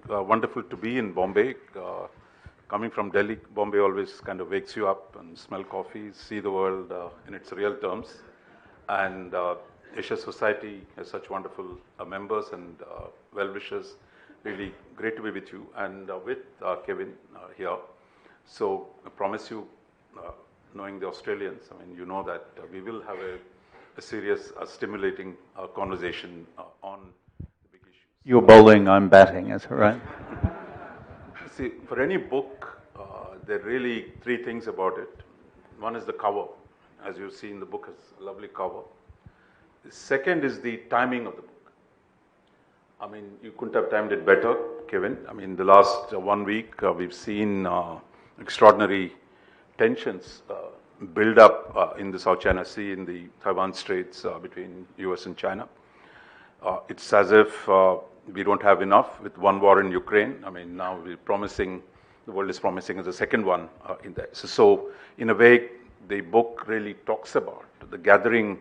wonderful to be in Bombay. Coming from Delhi, Bombay always kind of wakes you up and smell coffee, see the world in its real terms. And Asia Society has such wonderful members and well-wishers. Really great to be with you and with Kevin here. So I promise you, knowing the Australians, I mean, you know that we will have a serious, stimulating conversation on the big issues. You're bowling, I'm batting, is that right? See, for any book, there are really three things about it. One is the cover. As you see in the book, it's a lovely cover. The second is the timing of the book. I mean, you couldn't have timed it better, Kevin. I mean, the last 1 week, we've seen extraordinary tensions build up in the South China Sea, in the Taiwan Straits between US and China. It's as if we don't have enough with one war in Ukraine. I mean, now we're promising, the world is promising as a second one in there. So in a way, the book really talks about the gathering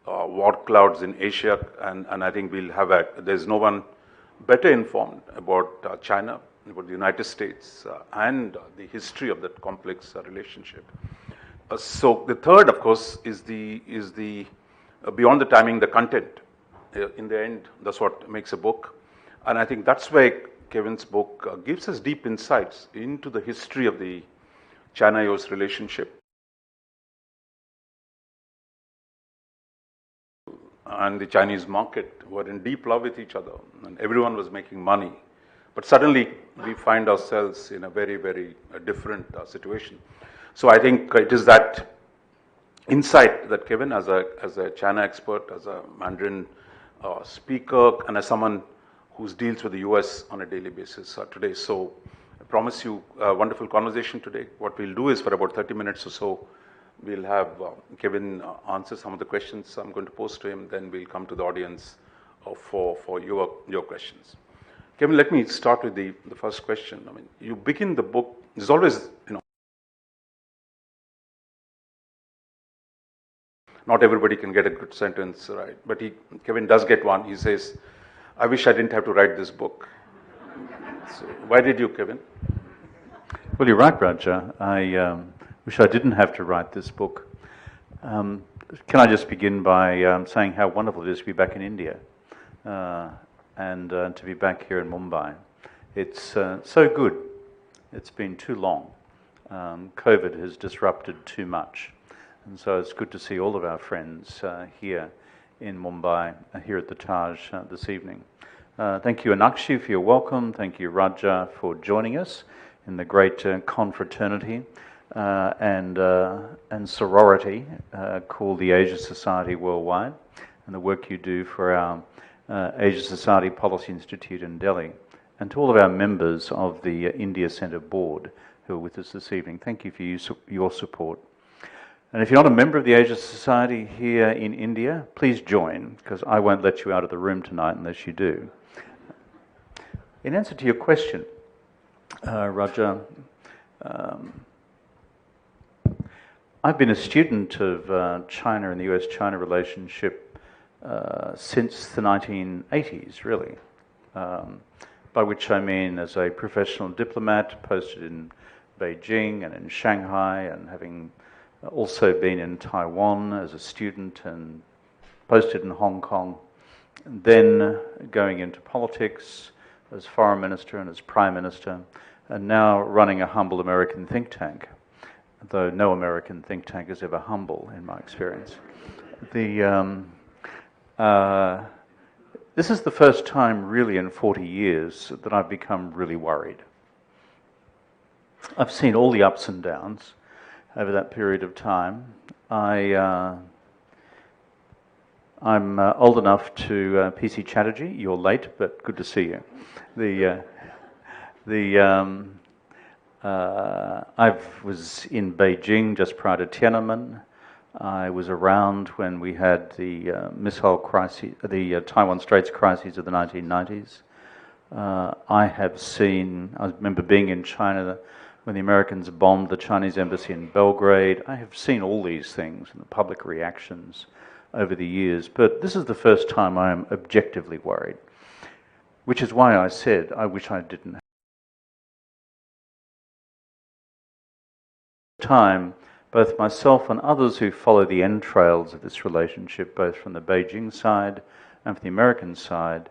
war clouds in Asia, and I think we'll have there's no one better informed about China, about the United States, and the history of that complex relationship. So the third, of course, is the beyond the timing, the content. In the end, that's what makes a book. And I think that's why Kevin's book gives us deep insights into the history of the China-US relationship and the Chinese market were in deep love with each other, and everyone was making money. But suddenly, we find ourselves in a very, very different situation. So I think it is that insight that Kevin, as a China expert, as a Mandarin speaker, and as someone who deals with the US on a daily basis today. So I promise you a wonderful conversation today. What we'll do is for about 30 minutes or so, we'll have Kevin answer some of the questions I'm going to pose to him. Then we'll come to the audience for your questions. Kevin, let me start with the first question. I mean, you begin the book, there's always, not everybody can get a good sentence right, but Kevin does get one. He says, I wish I didn't have to write this book. So why did you, Kevin? Well, you're right, Raja. I wish I didn't have to write this book. Can I just begin by saying how wonderful it is to be back in India and to be back here in Mumbai. It's so good. It's been too long. COVID has disrupted too much. And so it's good to see all of our friends here in Mumbai, here at the Taj this evening. Thank you, Anakshi, for your welcome. Thank you, Raja, for joining us in the great confraternity and sorority called the Asia Society Worldwide, and the work you do for our Asia Society Policy Institute in Delhi, and to all of our members of the India Centre Board who are with us this evening. Thank you for your support. And if you're not a member of the Asia Society here in India, please join, because I won't let you out of the room tonight unless you do. In answer to your question, Raja, I've been a student of China and the US-China relationship since the 1980s, really, by which I mean as a professional diplomat posted in Beijing and in Shanghai, and having also been in Taiwan as a student and posted in Hong Kong, and then going into politics as foreign minister and as prime minister, and now running a humble American think tank, though no American think tank is ever humble in my experience. This is the first time really in 40 years that I've become really worried. I've seen all the ups and downs over that period of time. I'm old enough to PC Chatterjee. You're late, but good to see you. I was in Beijing just prior to Tiananmen. I was around when we had the missile crisis, the Taiwan Straits crises of the 1990s. I remember being in China when the Americans bombed the Chinese embassy in Belgrade. I have seen all these things and the public reactions over the years, but this is the first time I am objectively worried. which is why I said I wish I didn't have time. Both myself and others who follow the entrails of this relationship, both from the Beijing side and from the American side,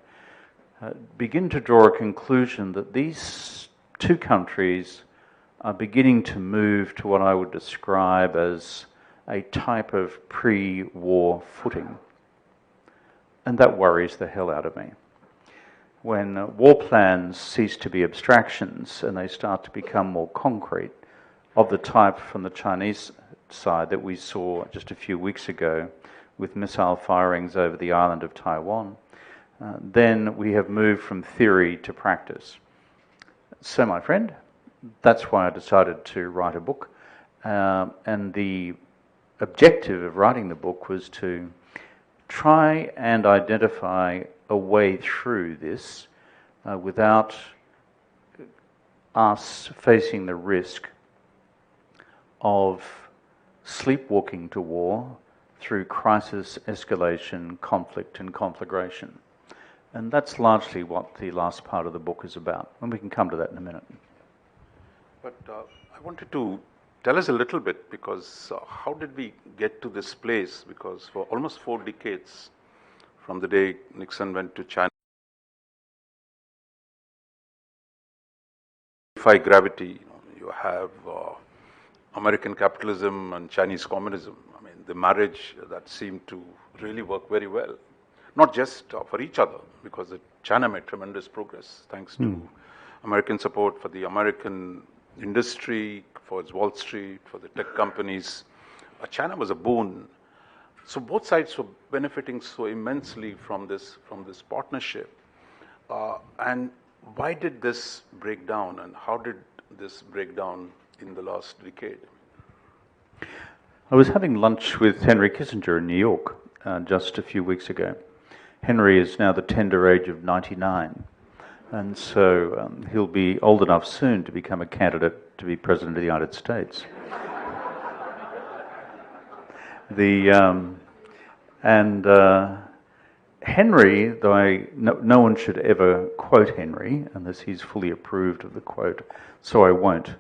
begin to draw a conclusion that these two countries are beginning to move to what I would describe as a type of pre-war footing. And that worries the hell out of me. When war plans cease to be abstractions and they start to become more concrete, of the type from the Chinese side that we saw just a few weeks ago with missile firings over the island of Taiwan, then we have moved from theory to practice. So, my friend, that's why I decided to write a book. And the objective of writing the book was to try and identify a way through this without us facing the risk of sleepwalking to war through crisis, escalation, conflict and conflagration. And that's largely what the last part of the book is about, and we can come to that in a minute. But I wanted to tell us a little bit, because how did we get to this place? Because for almost 4 decades, from the day Nixon went to China, defy gravity, you have American capitalism and Chinese communism. I mean, the marriage that seemed to really work very well, not just for each other, because China made tremendous progress thanks to American support for the American industry, for its Wall Street, for the tech companies. China was a boon. So both sides were benefiting so immensely from this partnership. And why did this break down, and how did this break down in the last decade? I was having lunch with Henry Kissinger in New York just a few weeks ago. Henry is now the tender age of 99, and so he'll be old enough soon to become a candidate to be President of the United States. Henry, though no one should ever quote Henry unless he's fully approved of the quote, so I won't.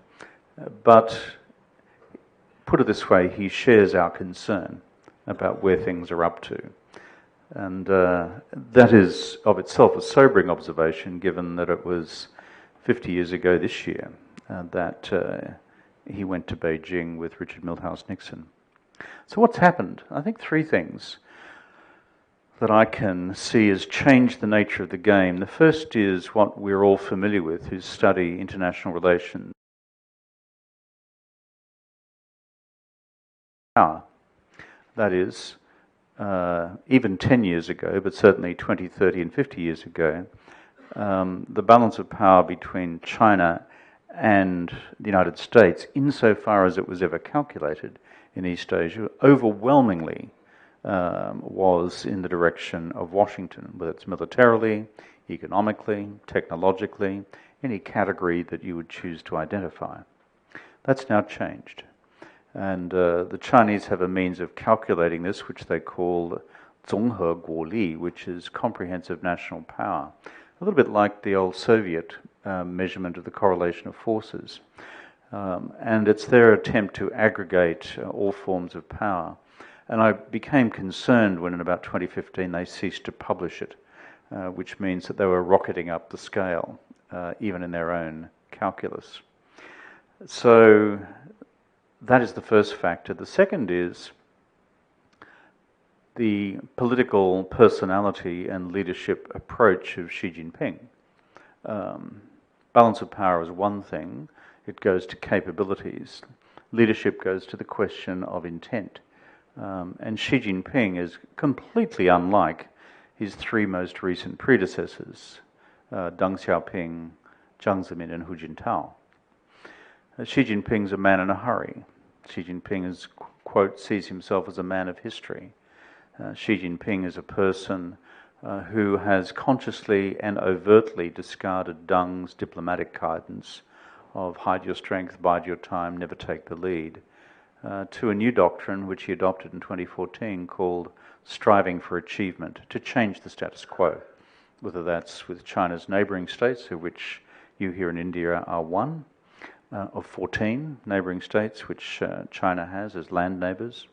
But put it this way, he shares our concern about where things are up to. And that is of itself a sobering observation, given that it was 50 years ago this year that he went to Beijing with Richard Milhous Nixon. So what's happened? I think 3 things that I can see has changed the nature of the game. The first is what we're all familiar with who study international relations. That is, even 10 years ago, but certainly 20, 30 and 50 years ago, the balance of power between China and the United States, insofar as it was ever calculated in East Asia, overwhelmingly was in the direction of Washington, whether it's militarily, economically, technologically, any category that you would choose to identify. That's now changed. And the Chinese have a means of calculating this, which they call 综合国力, which is comprehensive national power. A little bit like the old Soviet measurement of the correlation of forces. And it's their attempt to aggregate all forms of power. And I became concerned when in about 2015 they ceased to publish it, which means that they were rocketing up the scale, even in their own calculus. So that is the first factor. The second is the political personality and leadership approach of Xi Jinping. Balance of power is one thing. It goes to capabilities. Leadership goes to the question of intent. And Xi Jinping is completely unlike his 3 most recent predecessors, Deng Xiaoping, Jiang Zemin and Hu Jintao. Xi Jinping's a man in a hurry. Xi Jinping is, quote, sees himself as a man of history. Xi Jinping is a person who has consciously and overtly discarded Deng's diplomatic guidance of hide your strength, bide your time, never take the lead, to a new doctrine which he adopted in 2014 called striving for achievement, to change the status quo. whether that's with China's neighbouring states, of which you here in India are one, of 14 neighbouring states which China has as land neighbours,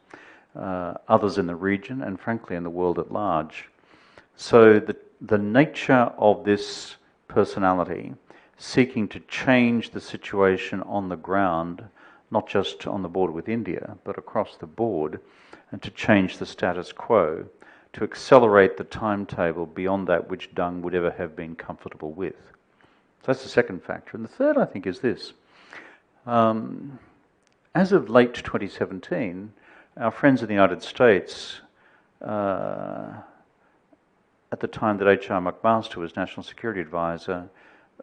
others in the region, and frankly in the world at large. So the nature of this personality seeking to change the situation on the ground, not just on the border with India, but across the board, and to change the status quo, to accelerate the timetable beyond that which Deng would ever have been comfortable with. So that's the second factor. And the third, I think, is this. As of late 2017, our friends in the United States, at the time that H.R. McMaster was National Security Advisor,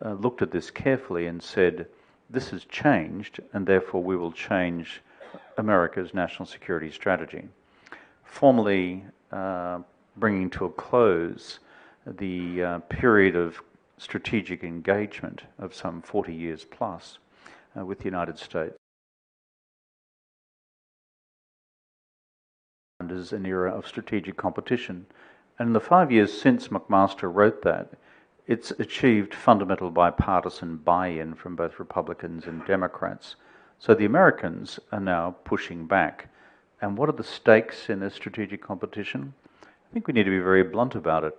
looked at this carefully and said, this has changed, and therefore we will change America's national security strategy, formally bringing to a close the period of strategic engagement of some 40 years plus with the United States. As an era of strategic competition. And in the 5 years since McMaster wrote that, it's achieved fundamental bipartisan buy-in from both Republicans and Democrats. So the Americans are now pushing back. And what are the stakes in this strategic competition? I think we need to be very blunt about it.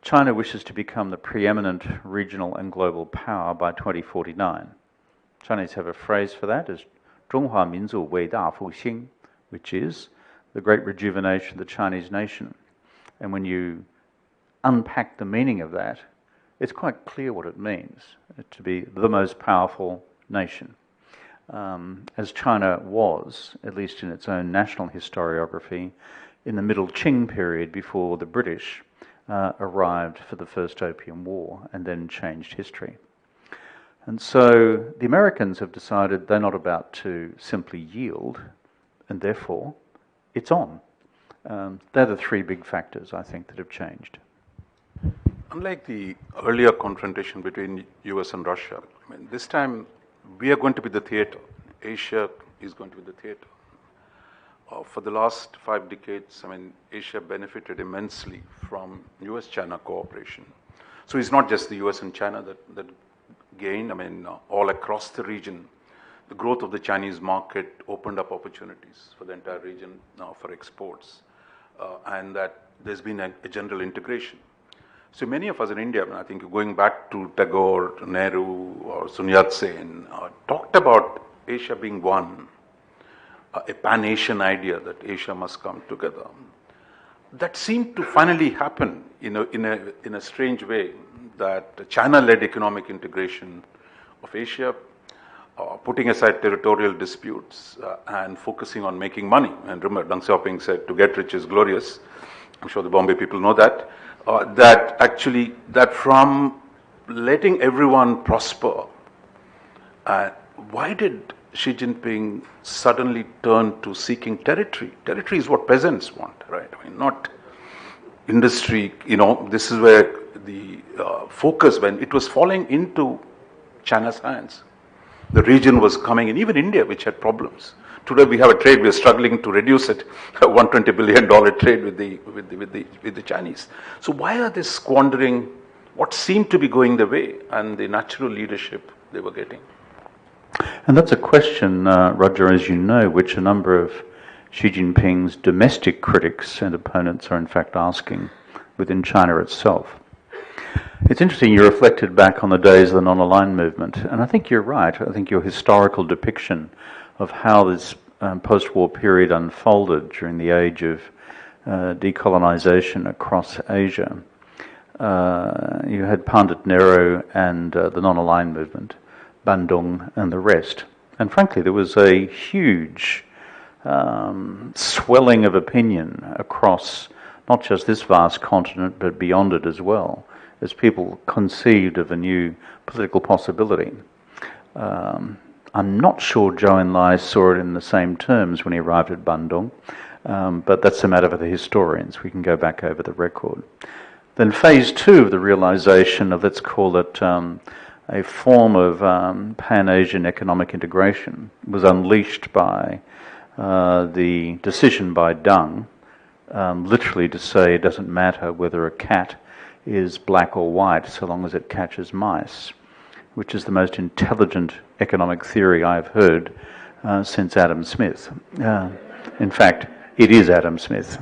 China wishes to become the preeminent regional and global power by 2049. Chinese have a phrase for that, as 中华民族伟大复兴, which is the great rejuvenation of the Chinese nation. And when you unpack the meaning of that, it's quite clear what it means, to be the most powerful nation. As China was, at least in its own national historiography, in the Middle Qing period before the British arrived for the First Opium War and then changed history. And so the Americans have decided they're not about to simply yield, and therefore it's on. They're the three big factors, I think, that have changed. Unlike the earlier confrontation between US and Russia, I mean, this time we are going to be the theater. Asia is going to be the theater. For the last 5 decades, I mean, Asia benefited immensely from US-China cooperation. So it's not just the US and China that gained. I mean, all across the region, the growth of the Chinese market opened up opportunities for the entire region now for exports, and that there's been a general integration. So many of us in India, I think going back to Tagore, to Nehru, or Sun Yat-sen, talked about Asia being one, a pan-Asian idea that Asia must come together. That seemed to finally happen in a strange way, that China-led economic integration of Asia, putting aside territorial disputes and focusing on making money. And remember, Deng Xiaoping said, to get rich is glorious. I'm sure the Bombay people know that. That from letting everyone prosper, why did Xi Jinping suddenly turn to seeking territory? Territory is what peasants want, right? I mean, not industry, this is where the focus, when it was falling into China's hands. The region was coming in, even India, which had problems. Today we have a trade, we are struggling to reduce it, a $120 billion trade with the Chinese. So why are they squandering what seemed to be going their way and the natural leadership they were getting? And that's a question, Roger, as you know, which a number of Xi Jinping's domestic critics and opponents are in fact asking within China itself. It's interesting you reflected back on the days of the non-aligned movement, and I think you're right. I think your historical depiction of how this post-war period unfolded during the age of decolonization across Asia. You had Pandit Nehru and the non-aligned movement, Bandung and the rest. And frankly, there was a huge swelling of opinion across not just this vast continent, but beyond it as well, as people conceived of a new political possibility. I'm not sure Zhou Enlai saw it in the same terms when he arrived at Bandung, but that's a matter for the historians. We can go back over the record. Then phase 2 of the realization of, let's call it, a form of Pan-Asian economic integration was unleashed by the decision by Deng, literally to say it doesn't matter whether a cat is black or white so long as it catches mice, which is the most intelligent economic theory I've heard since Adam Smith. In fact, it is Adam Smith.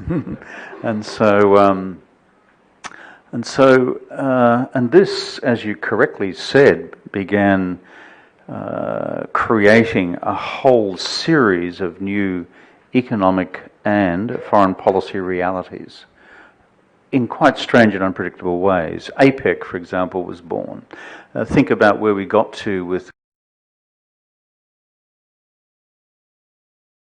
and this, as you correctly said, began creating a whole series of new economic and foreign policy realities in quite strange and unpredictable ways. APEC, for example, was born. Think about where we got to with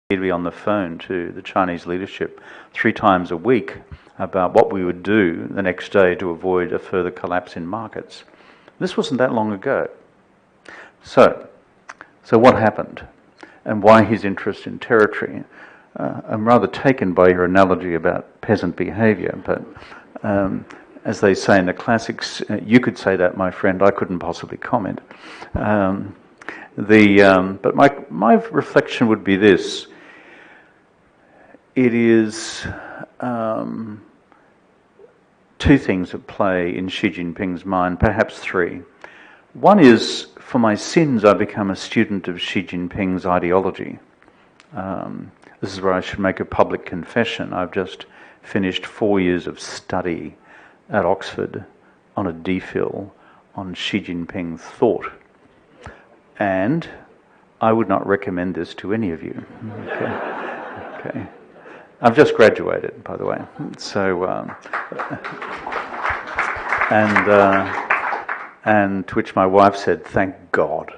be on the phone to the Chinese leadership 3 times a week about what we would do the next day to avoid a further collapse in markets. This wasn't that long ago. So what happened, and why his interest in territory? I'm rather taken by your analogy about peasant behaviour, but as they say in the classics, you could say that, my friend, I couldn't possibly comment. But my reflection would be this. It is 2 things at play in Xi Jinping's mind, perhaps 3. One is, for my sins, I become a student of Xi Jinping's ideology. This is where I should make a public confession. I've just finished 4 years of study at Oxford on a DPhil on Xi Jinping's thought. And I would not recommend this to any of you. Okay. I've just graduated, by the way. So, and to which my wife said, "Thank God."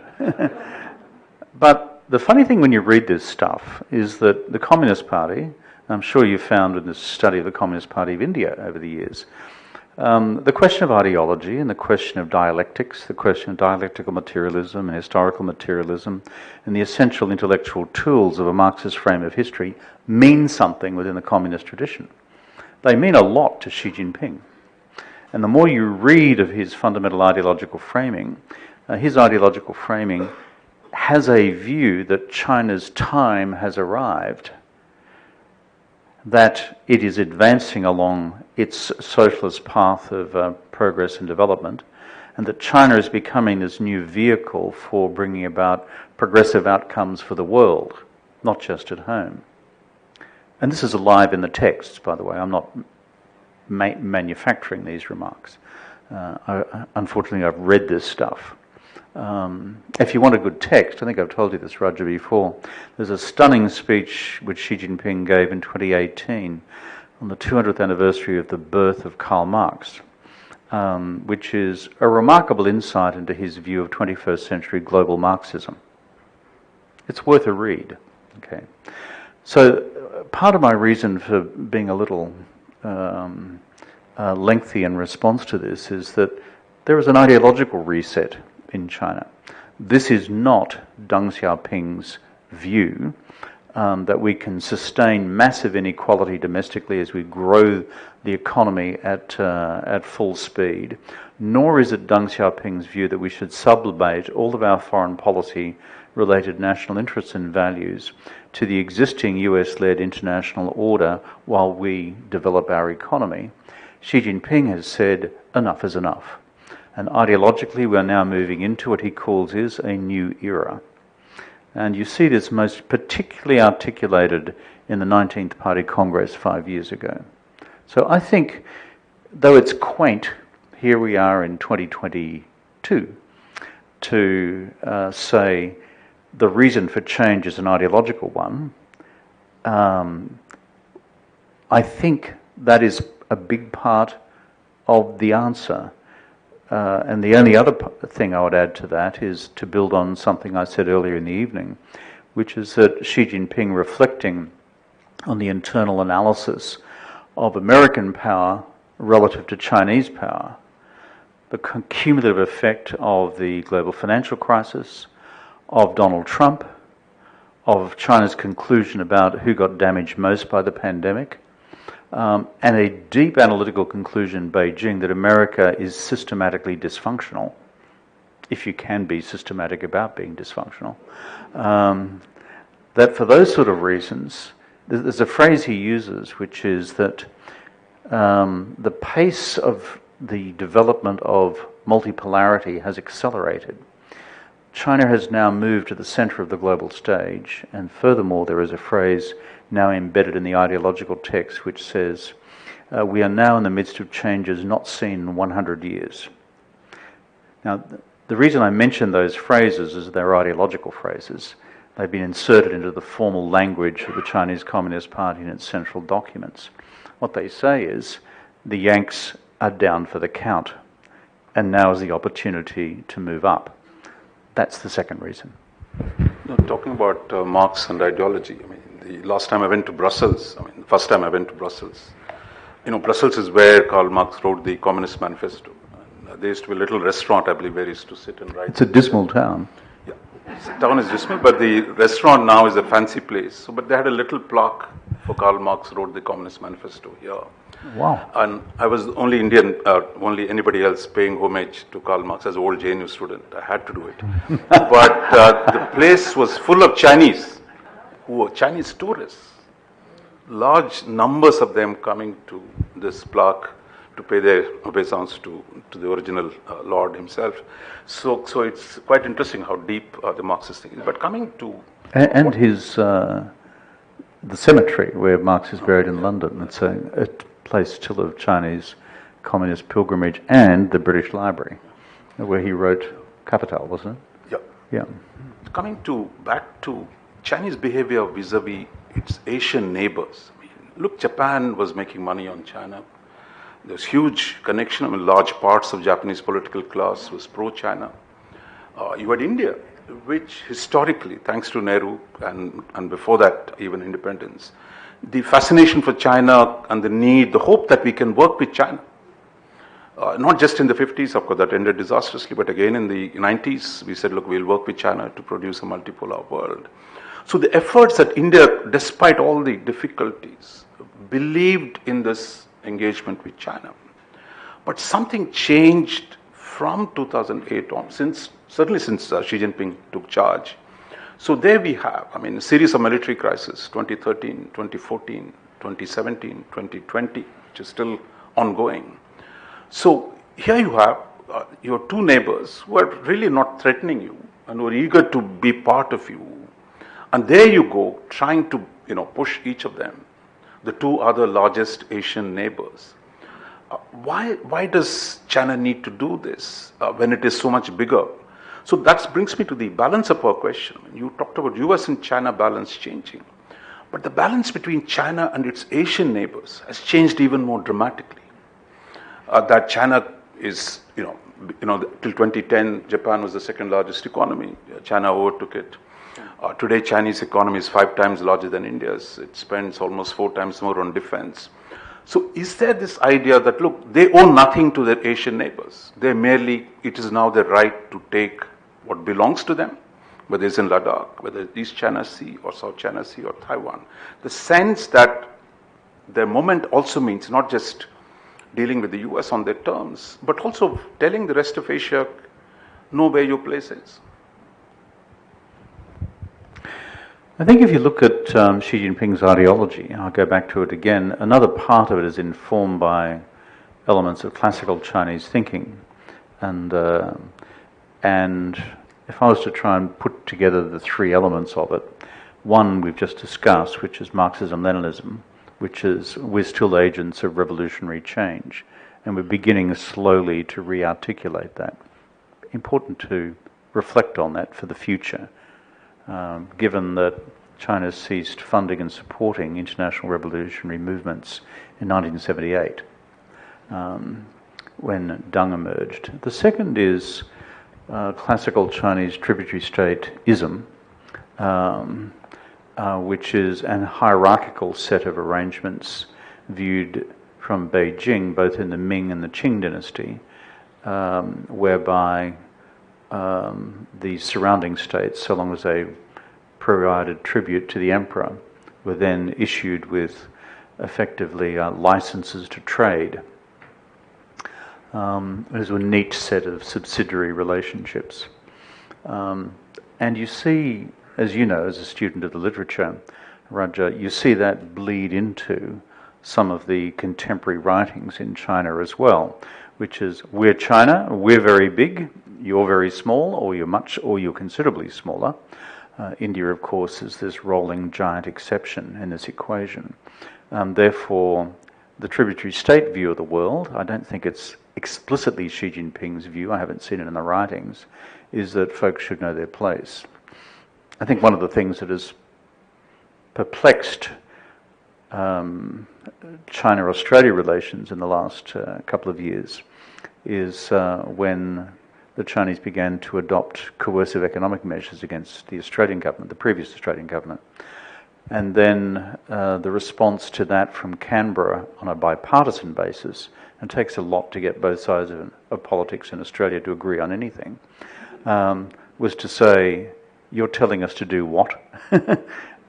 But the funny thing when you read this stuff is that the Communist Party, I'm sure you found in this study of the Communist Party of India over the years, the question of ideology and the question of dialectics, the question of dialectical materialism and historical materialism, and the essential intellectual tools of a Marxist frame of history mean something within the communist tradition. They mean a lot to Xi Jinping. And the more you read of his fundamental ideological framing has a view that China's time has arrived, that it is advancing along its socialist path of progress and development, and that China is becoming this new vehicle for bringing about progressive outcomes for the world, not just at home. And this is alive in the texts, by the way. I'm not manufacturing these remarks. Unfortunately, I've read this stuff. If you want a good text, I think I've told you this, Roger, before, there's a stunning speech which Xi Jinping gave in 2018 on the 200th anniversary of the birth of Karl Marx, which is a remarkable insight into his view of 21st century global Marxism. It's worth a read. Okay, so part of my reason for being a little lengthy in response to this is that there is an ideological reset in China. This is not Deng Xiaoping's view that we can sustain massive inequality domestically as we grow the economy at full speed, nor is it Deng Xiaoping's view that we should sublimate all of our foreign policy related national interests and values to the existing US-led international order while we develop our economy. Xi Jinping has said enough is enough. And ideologically, we are now moving into what he calls is a new era. And you see this most particularly articulated in the 19th Party Congress 5 years ago. So I think, though it's quaint, here we are in 2022, to say the reason for change is an ideological one, I think that is a big part of the answer. And the only other thing I would add to that is to build on something I said earlier in the evening, which is that Xi Jinping reflecting on the internal analysis of American power relative to Chinese power, the cumulative effect of the global financial crisis, of Donald Trump, of China's conclusion about who got damaged most by the pandemic, and a deep analytical conclusion in Beijing that America is systematically dysfunctional, if you can be systematic about being dysfunctional, that for those sort of reasons, there's a phrase he uses, which is that the pace of the development of multipolarity has accelerated. China has now moved to the centre of the global stage, and furthermore there is a phrase now embedded in the ideological text which says, we are now in the midst of changes not seen in 100 years. Now, the reason I mention those phrases is they're ideological phrases. They've been inserted into the formal language of the Chinese Communist Party in its central documents. What they say is, the Yanks are down for the count, and now is the opportunity to move up. That's the second reason. No, talking about Marx and ideology, I mean, the last time I went to Brussels, the first time I went to Brussels, Brussels is where Karl Marx wrote the Communist Manifesto. And there used to be a little restaurant, I believe, where he used to sit and write. It's a dismal town. Yeah, the town is dismal, but the restaurant now is a fancy place. So, but they had a little plaque for Karl Marx wrote the Communist Manifesto here. Wow. And I was the only Indian, only anybody else paying homage to Karl Marx as an old JNU student. I had to do it. But the place was full of Chinese, who were Chinese tourists. Large numbers of them coming to this plaque to pay their obeisance to the original Lord himself. So it's quite interesting how deep the Marxist thing is. But coming to... And his, the cemetery where Marx is buried in London, it's a place still of Chinese communist pilgrimage, and the British Library, where he wrote Capital, wasn't it? Yeah. Yeah. Coming back to Chinese behavior vis-a-vis its Asian neighbors. Look, Japan was making money on China. There's huge connection. Large parts of Japanese political class was pro-China. You had India, which historically, thanks to Nehru and before that, even independence, the fascination for China and the need, the hope that we can work with China. Not just in the 50s, of course, that ended disastrously, but again in the 90s, we said, look, we'll work with China to produce a multipolar world. So the efforts that India, despite all the difficulties, believed in this engagement with China. But something changed from 2008 on, certainly since Xi Jinping took charge. So there we have, a series of military crises, 2013, 2014, 2017, 2020, which is still ongoing. So here you have your two neighbors who are really not threatening you and who are eager to be part of you. And there you go, trying to push each of them, the two other largest Asian neighbors. Why does China need to do this when it is so much bigger? So that brings me to the balance of our question. You talked about US and China balance changing. But the balance between China and its Asian neighbors has changed even more dramatically. That China is, till 2010, Japan was the second largest economy. China overtook it. Today, Chinese economy is 5 times larger than India's. It spends almost 4 times more on defense. So is there this idea that, look, they owe nothing to their Asian neighbors. It is now their right to take what belongs to them, whether it's in Ladakh, whether it's East China Sea or South China Sea or Taiwan. The sense that their moment also means not just dealing with the US on their terms, but also telling the rest of Asia, know where your place is. I think if you look at Xi Jinping's ideology, I'll go back to it again, another part of it is informed by elements of classical Chinese thinking. And if I was to try and put together the 3 elements of it, one we've just discussed, which is Marxism-Leninism, which is we're still agents of revolutionary change, and we're beginning slowly to re-articulate that. Important to reflect on that for the future. Given that China ceased funding and supporting international revolutionary movements in 1978, when Deng emerged. The second is classical Chinese tributary state-ism, which is an hierarchical set of arrangements viewed from Beijing, both in the Ming and the Qing dynasty, whereby the surrounding states, so long as they provided tribute to the emperor, were then issued with effectively licenses to trade. There's a neat set of subsidiary relationships. And you see, as you know, as a student of the literature, Raja, you see that bleed into some of the contemporary writings in China as well, which is we're China, we're very big, you're very small, or you're considerably smaller. India, of course, is this rolling giant exception in this equation. Therefore, the tributary state view of the world, I don't think it's explicitly Xi Jinping's view, I haven't seen it in the writings, is that folks should know their place. I think one of the things that has perplexed China-Australia relations in the last couple of years is when the Chinese began to adopt coercive economic measures against the Australian government, the previous Australian government. And then the response to that from Canberra on a bipartisan basis, and it takes a lot to get both sides of politics in Australia to agree on anything, was to say, you're telling us to do what?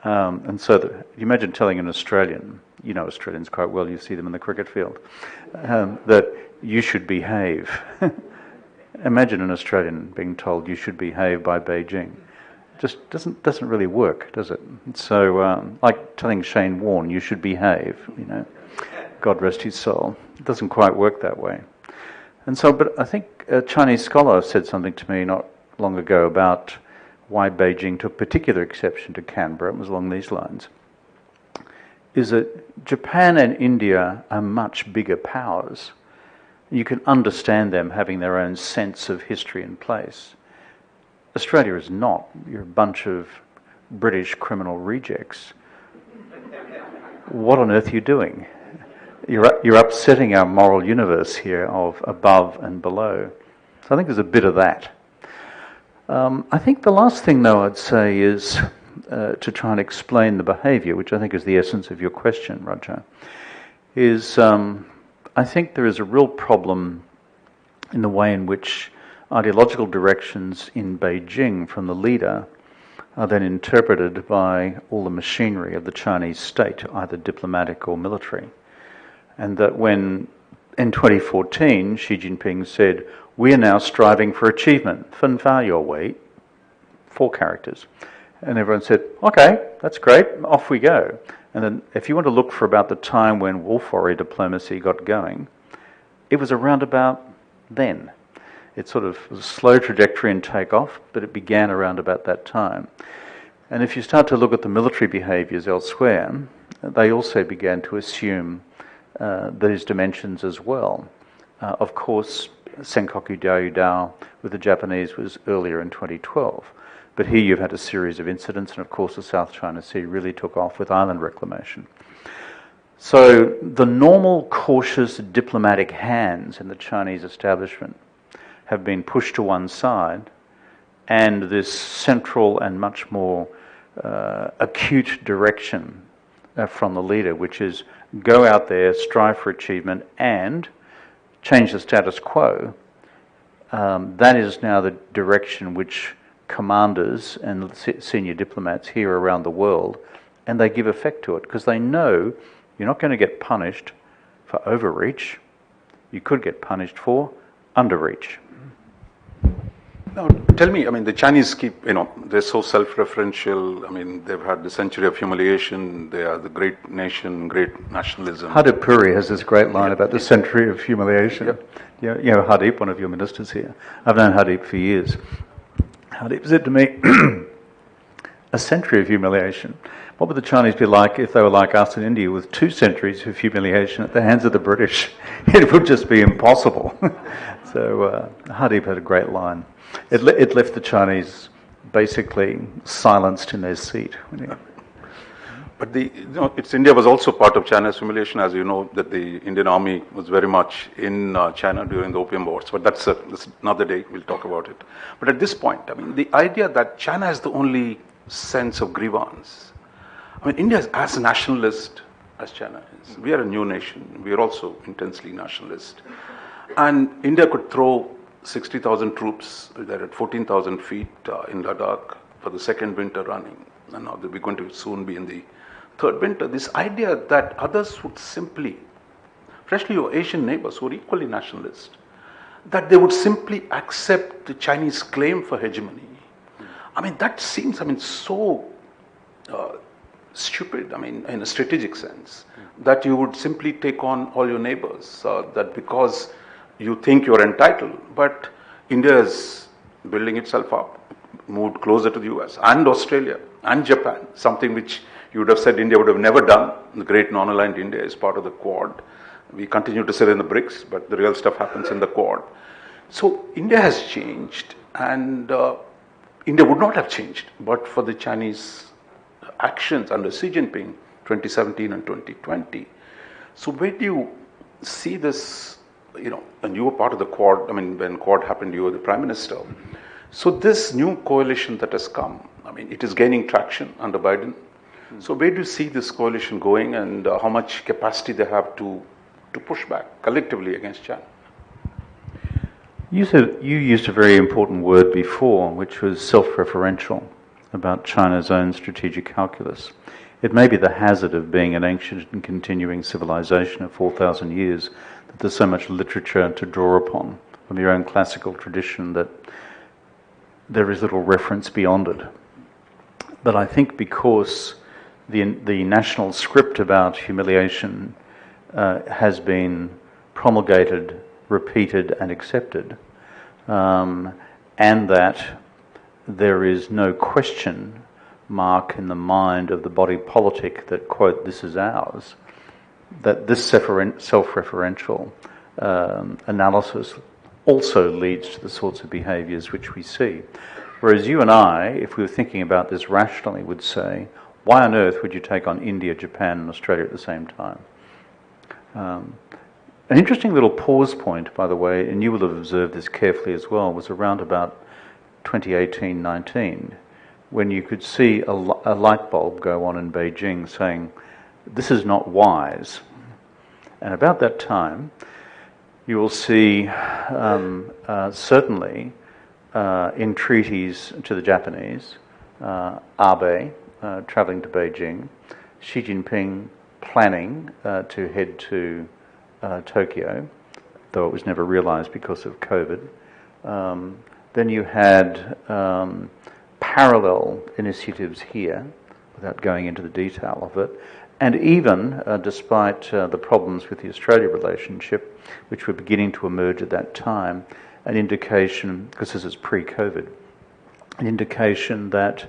And so you imagine telling an Australian, you know Australians quite well, you see them in the cricket field, that you should behave. Imagine an Australian being told you should behave by Beijing. Just doesn't really work, does it? So, like telling Shane Warne you should behave, you know, God rest his soul. It doesn't quite work that way. And so, but I think a Chinese scholar said something to me not long ago about why Beijing took particular exception to Canberra. It was along these lines. Is that Japan and India are much bigger powers. You can understand them having their own sense of history and place. Australia is not. You're a bunch of British criminal rejects. What on earth are you doing? You're upsetting our moral universe here of above and below. So I think there's a bit of that. I think the last thing, though, I'd say is to try and explain the behaviour, which I think is the essence of your question, Roger, is I think there is a real problem in the way in which ideological directions in Beijing from the leader are then interpreted by all the machinery of the Chinese state, either diplomatic or military. And that when, in 2014, Xi Jinping said, we are now striving for achievement, 分发有为, 4 characters. And everyone said, okay, that's great, off we go. And then if you want to look for about the time when wolf warrior diplomacy got going, it was around about then. It sort of was a slow trajectory and takeoff, but it began around about that time. And if you start to look at the military behaviours elsewhere, they also began to assume these dimensions as well. Of course, Senkaku Diaoyudao with the Japanese was earlier in 2012. But here you've had a series of incidents, and of course the South China Sea really took off with island reclamation. So the normal cautious diplomatic hands in the Chinese establishment have been pushed to one side, and this central and much more acute direction from the leader, which is go out there, strive for achievement, and change the status quo. That is now the direction which commanders and senior diplomats here around the world, and they give effect to it because they know you're not going to get punished for overreach. You could get punished for underreach. Now, tell me, I mean, the Chinese keep, they're so self-referential. I mean, they've had the century of humiliation. They are the great nation, great nationalism. Hardip Puri has this great line about the century of humiliation. Yep. You know, Hardip, one of your ministers here. I've known Hardip for years. Hardip said to me, a century of humiliation. What would the Chinese be like if they were like us in India with 2 centuries of humiliation at the hands of the British? It would just be impossible. So Hardip had a great line. It left the Chinese basically silenced in their seat. But India was also part of China's humiliation, as you know, that the Indian army was very much in China during the Opium Wars. But that's another day, we'll talk about it. But at this point, I mean, the idea that China is the only sense of grievance. I mean, India is as nationalist as China is. We are a new nation. We are also intensely nationalist. And India could throw 60,000 troops. They're at 14,000 feet in Ladakh for the 2nd winter running. And now we're going to soon be in the 3rd winter. This idea that others would simply, especially your Asian neighbors who are equally nationalist, that they would simply accept the Chinese claim for hegemony. I mean, that seems, so stupid, in a strategic sense, that you would simply take on all your neighbors, that because you think you're entitled, but India is building itself up, moved closer to the US and Australia and Japan, something which you would have said India would have never done. The great non-aligned India is part of the Quad. We continue to sit in the BRICS, but the real stuff happens in the Quad. So India has changed, and India would not have changed but for the Chinese actions under Xi Jinping 2017 and 2020. So where do you see this, and you were part of the Quad, when Quad happened, you were the Prime Minister. So this new coalition that has come, it is gaining traction under Biden. So where do you see this coalition going, and how much capacity they have to push back collectively against China? You used a very important word before, which was self-referential, about China's own strategic calculus. It may be the hazard of being an ancient and continuing civilization of 4,000 years that there's so much literature to draw upon from your own classical tradition that there is little reference beyond it. But I think because the national script about humiliation has been promulgated, repeated and accepted, and that there is no question mark in the mind of the body politic that, quote, this is ours, that this self-referential analysis also leads to the sorts of behaviours which we see. Whereas you and I, if we were thinking about this rationally, would say, why on earth would you take on India, Japan and Australia at the same time? An interesting little pause point, by the way, and you will have observed this carefully as well, was around about 2018-19, when you could see a light bulb go on in Beijing saying, this is not wise. And about that time, you will see certainly in treaties to the Japanese, Abe travelling to Beijing, Xi Jinping planning to head to Tokyo, though it was never realised because of COVID. Then you had parallel initiatives here, without going into the detail of it, and even, despite the problems with the Australia relationship, which were beginning to emerge at that time, an indication, because this is pre-COVID, an indication that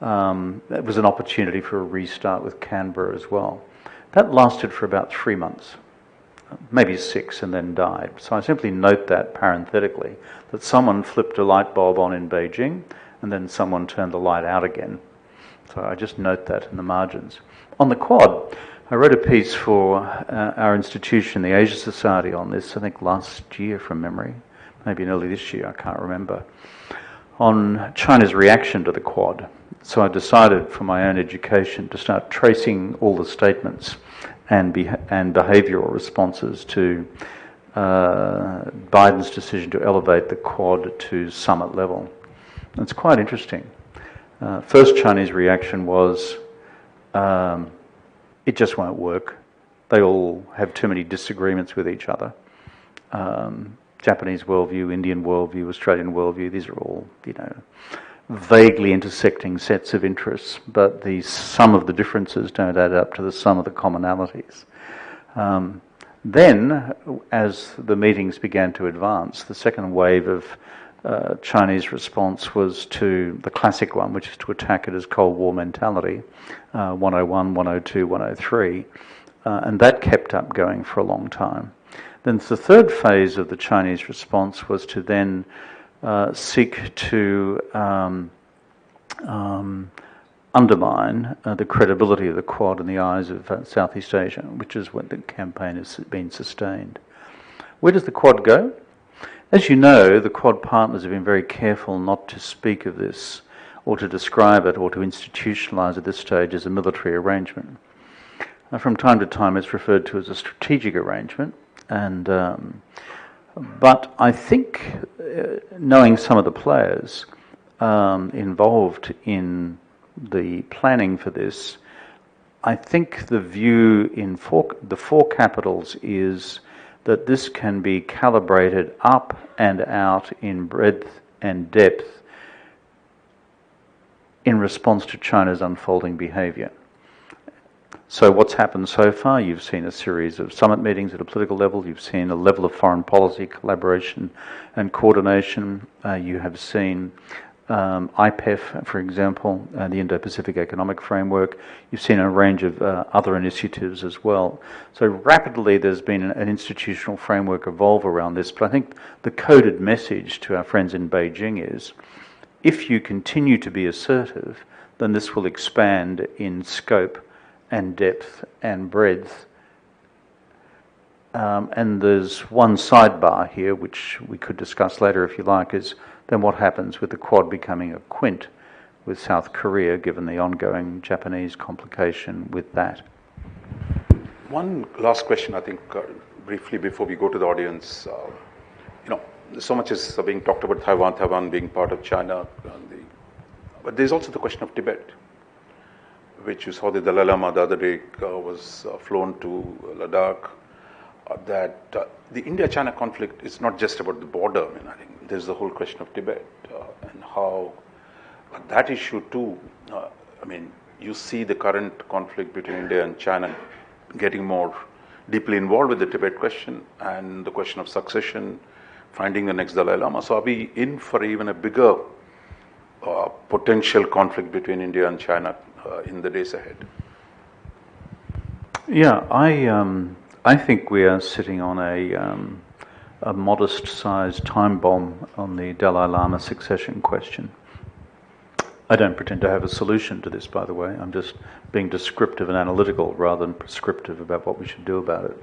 it was an opportunity for a restart with Canberra as well. That lasted for about 3 months, maybe 6, and then died. So I simply note that parenthetically, that someone flipped a light bulb on in Beijing, and then someone turned the light out again. So I just note that in the margins. On the Quad, I wrote a piece for our institution, the Asia Society, on this, I think last year from memory, maybe early this year, I can't remember, on China's reaction to the Quad. So I decided for my own education to start tracing all the statements and behavioural responses to Biden's decision to elevate the Quad to summit level. It's quite interesting. First Chinese reaction was, it just won't work. They all have too many disagreements with each other. Japanese worldview, Indian worldview, Australian worldview, these are all, vaguely intersecting sets of interests, but the sum of the differences don't add up to the sum of the commonalities. Then, as the meetings began to advance, the second wave of Chinese response was to the classic one, which is to attack it as Cold War mentality, 101, 102, 103, and that kept up going for a long time. Then the third phase of the Chinese response was to then seek to undermine the credibility of the Quad in the eyes of Southeast Asia, which is when the campaign has been sustained. Where does the Quad go? As you know, the Quad partners have been very careful not to speak of this or to describe it or to institutionalise at this stage as a military arrangement. From time to time it's referred to as a strategic arrangement, and but I think, knowing some of the players involved in the planning for this, I think the view in the four capitals is that this can be calibrated up and out in breadth and depth in response to China's unfolding behaviour. So what's happened so far? You've seen a series of summit meetings at a political level. You've seen a level of foreign policy collaboration and coordination. You have seen IPEF, for example, the Indo-Pacific Economic Framework. You've seen a range of other initiatives as well. So rapidly there's been an institutional framework evolve around this. But I think the coded message to our friends in Beijing is, if you continue to be assertive, then this will expand in scope and depth and breadth. And there's one sidebar here, which we could discuss later if you like, is then what happens with the Quad becoming a quint with South Korea, given the ongoing Japanese complication with that. One last question, I think, briefly before we go to the audience. So much is being talked about Taiwan being part of China, but there's also the question of Tibet, which you saw the Dalai Lama the other day was flown to Ladakh. That the India-China conflict is not just about the border. I think there's the whole question of Tibet and how that issue too. You see the current conflict between India and China getting more deeply involved with the Tibet question and the question of succession, finding the next Dalai Lama. So are we in for even a bigger potential conflict between India and China in the days ahead? Yeah, I think we are sitting on a modest-sized time bomb on the Dalai Lama succession question. I don't pretend to have a solution to this, by the way. I'm just being descriptive and analytical rather than prescriptive about what we should do about it.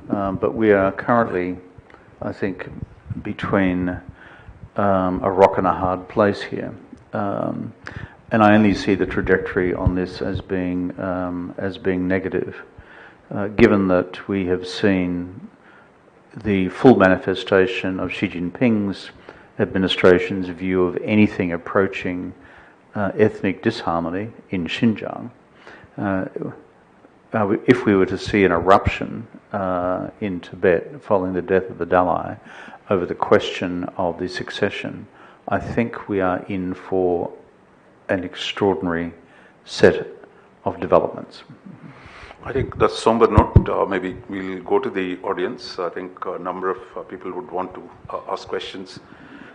But we are currently, I think, between a rock and a hard place here. And I only see the trajectory on this as being negative. Given that we have seen the full manifestation of Xi Jinping's administration's view of anything approaching ethnic disharmony in Xinjiang, if we were to see an eruption in Tibet following the death of the Dalai over the question of the succession, I think we are in for an extraordinary set of developments. I think that's somber note. Maybe we'll go to the audience. I think a number of people would want to ask questions.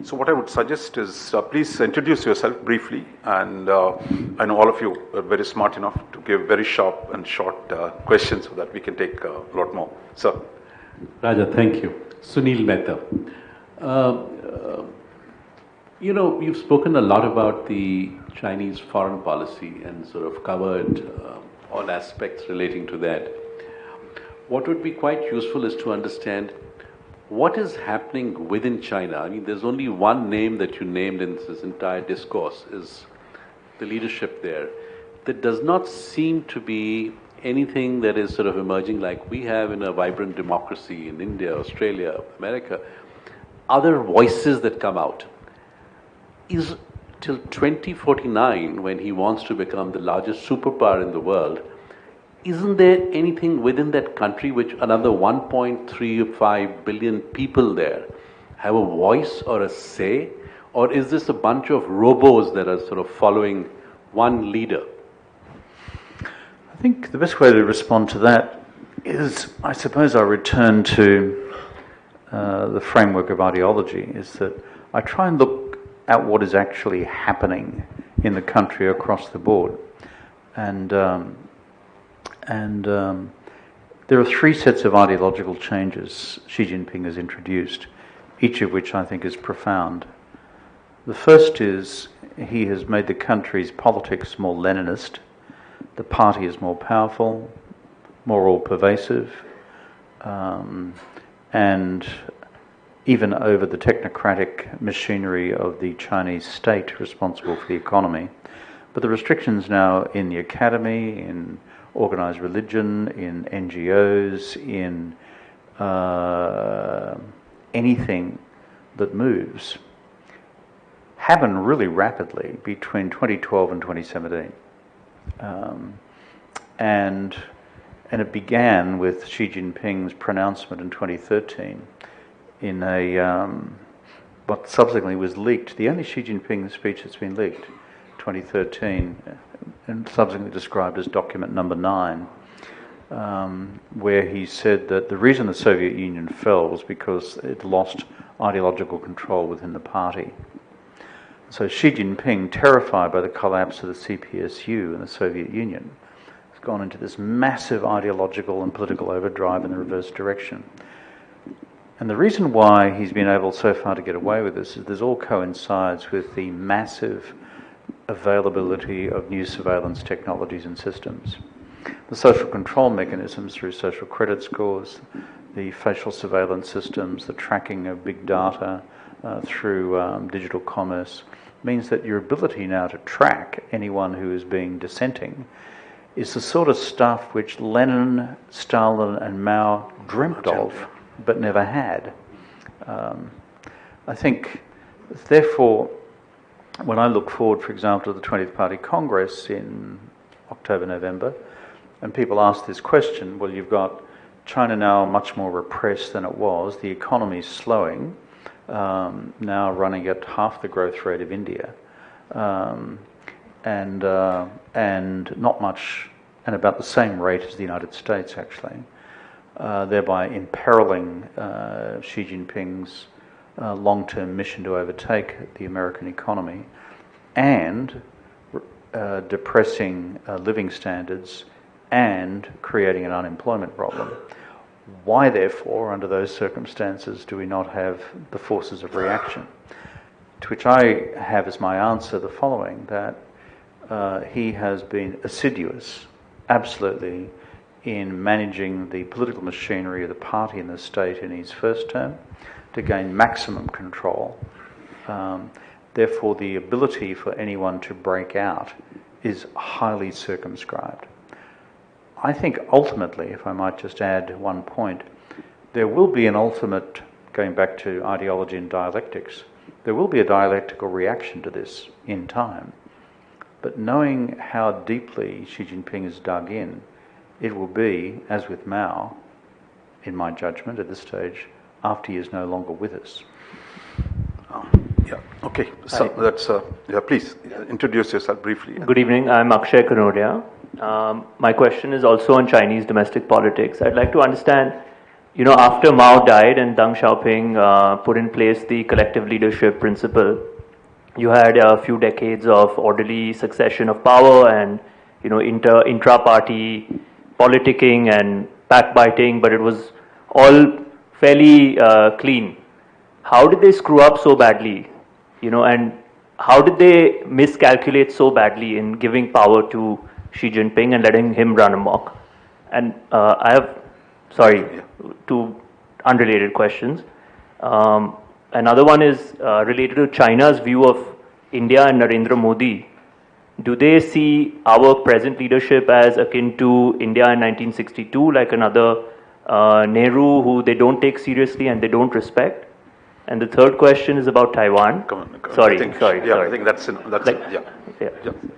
So what I would suggest is please introduce yourself briefly. And I know all of you are very smart enough to give very sharp and short questions so that we can take a lot more. Sir. Raja, thank you. Sunil Mehta. You've spoken a lot about the Chinese foreign policy and sort of covered all aspects relating to that. What would be quite useful is to understand what is happening within China. There's only one name that you named in this entire discourse, is the leadership there. There does not seem to be anything that is sort of emerging like we have in a vibrant democracy in India, Australia, America. Other voices that come out. Is till 2049, when he wants to become the largest superpower in the world, isn't there anything within that country which another 1.35 billion people there have a voice or a say? Or is this a bunch of robos that are sort of following one leader? I think the best way to respond to that is, I suppose I return to the framework of ideology, is that I try and look at what is actually happening in the country across the board. And there are three sets of ideological changes Xi Jinping has introduced, each of which I think is profound. The first is he has made the country's politics more Leninist. The party is more powerful, more all-pervasive, and even over the technocratic machinery of the Chinese state responsible for the economy. But the restrictions now in the academy, in organized religion, in NGOs, in anything that moves, happen really rapidly between 2012 and 2017. And it began with Xi Jinping's pronouncement in 2013 in what subsequently was leaked. The only Xi Jinping speech that's been leaked, 2013, and subsequently described as document number 9, where he said that the reason the Soviet Union fell was because it lost ideological control within the party. So Xi Jinping, terrified by the collapse of the CPSU and the Soviet Union, has gone into this massive ideological and political overdrive in the reverse direction. And the reason why he's been able so far to get away with this is this all coincides with the massive availability of new surveillance technologies and systems. The social control mechanisms through social credit scores, the facial surveillance systems, the tracking of big data through digital commerce, means that your ability now to track anyone who is being dissenting is the sort of stuff which Lenin, Stalin and Mao dreamt of but never had. I think, therefore, when I look forward, for example, to the 20th Party Congress in October, November, and people ask this question, well, you've got China now much more repressed than it was, the economy's slowing, now running at half the growth rate of India, and not much, and about the same rate as the United States, actually, thereby imperiling Xi Jinping's long-term mission to overtake the American economy and depressing living standards and creating an unemployment problem. Why, therefore, under those circumstances, do we not have the forces of reaction? To which I have as my answer the following, that he has been assiduous, absolutely, in managing the political machinery of the party and the state in his first term to gain maximum control. Therefore, the ability for anyone to break out is highly circumscribed. I think ultimately, if I might just add one point, there will be an ultimate, going back to ideology and dialectics, there will be a dialectical reaction to this in time. But knowing how deeply Xi Jinping is dug in, it will be, as with Mao, in my judgment at this stage, after he is no longer with us. Yeah, okay. So that's, please introduce yourself briefly. Good evening, I'm Akshay Kanodia. My question is also on Chinese domestic politics. I'd like to understand, after Mao died and Deng Xiaoping put in place the collective leadership principle, you had a few decades of orderly succession of power and, intra-party politicking and backbiting, but it was all fairly clean. How did they screw up so badly? And how did they miscalculate so badly in giving power to Xi Jinping and letting him run amok? And I have, two unrelated questions. Another one is related to China's view of India and Narendra Modi. Do they see our present leadership as akin to India in 1962, like another Nehru who they don't take seriously and they don't respect? And the third question is about Taiwan. Come on. Sorry. I think that's Yeah.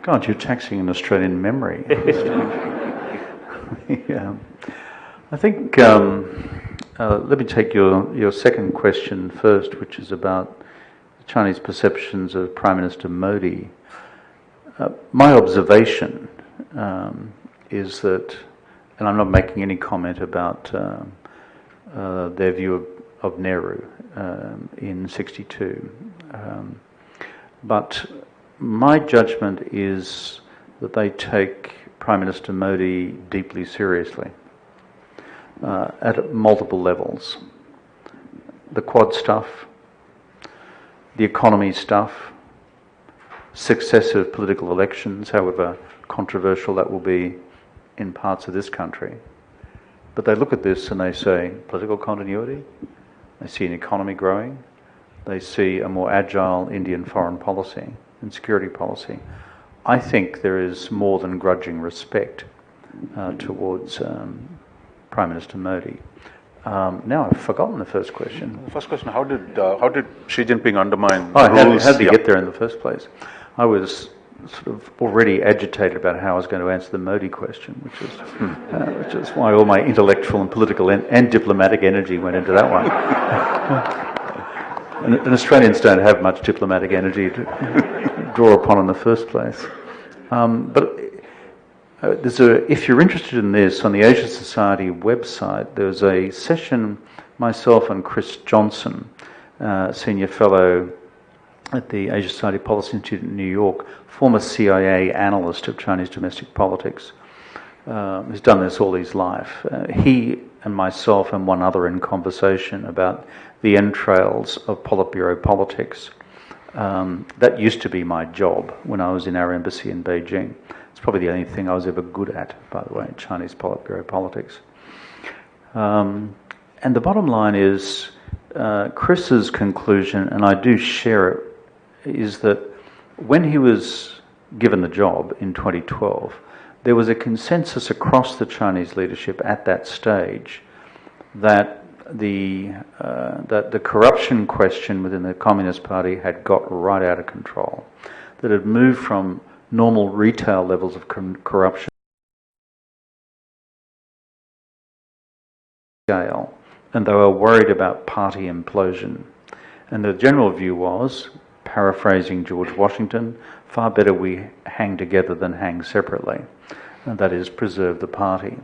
God, you're taxing an Australian memory. Yeah. I think, let me take your second question first, which is about Chinese perceptions of Prime Minister Modi. My observation is that, and I'm not making any comment about their view of Nehru in 62, but my judgment is that they take Prime Minister Modi deeply seriously at multiple levels. The Quad stuff, the economy stuff, successive political elections, however controversial that will be in parts of this country. But they look at this and they say, political continuity, they see an economy growing, they see a more agile Indian foreign policy and security policy. I think there is more than grudging respect towards Prime Minister Modi. Now I've forgotten the first question. The first question, how did Xi Jinping undermine rules? How did he get there in the first place? I was sort of already agitated about how I was going to answer the Modi question, which is why all my intellectual and political and diplomatic energy went into that one. And Australians don't have much diplomatic energy to draw upon in the first place. But if you're interested in this, on the Asia Society website, there's a session, myself and Chris Johnson, senior fellow at the Asia Society Policy Institute in New York, former CIA analyst of Chinese domestic politics, who's done this all his life. He and myself and one other in conversation about the entrails of Politburo politics. That used to be my job when I was in our embassy in Beijing. It's probably the only thing I was ever good at, by the way, Chinese Politburo politics. And the bottom line is, Chris's conclusion, and I do share it, is that when he was given the job in 2012, there was a consensus across the Chinese leadership at that stage that the corruption question within the Communist Party had got right out of control, that it had moved from normal retail levels of corruption scale, and they were worried about party implosion. And the general view was, paraphrasing George Washington, far better we hang together than hang separately, and that is preserve the party.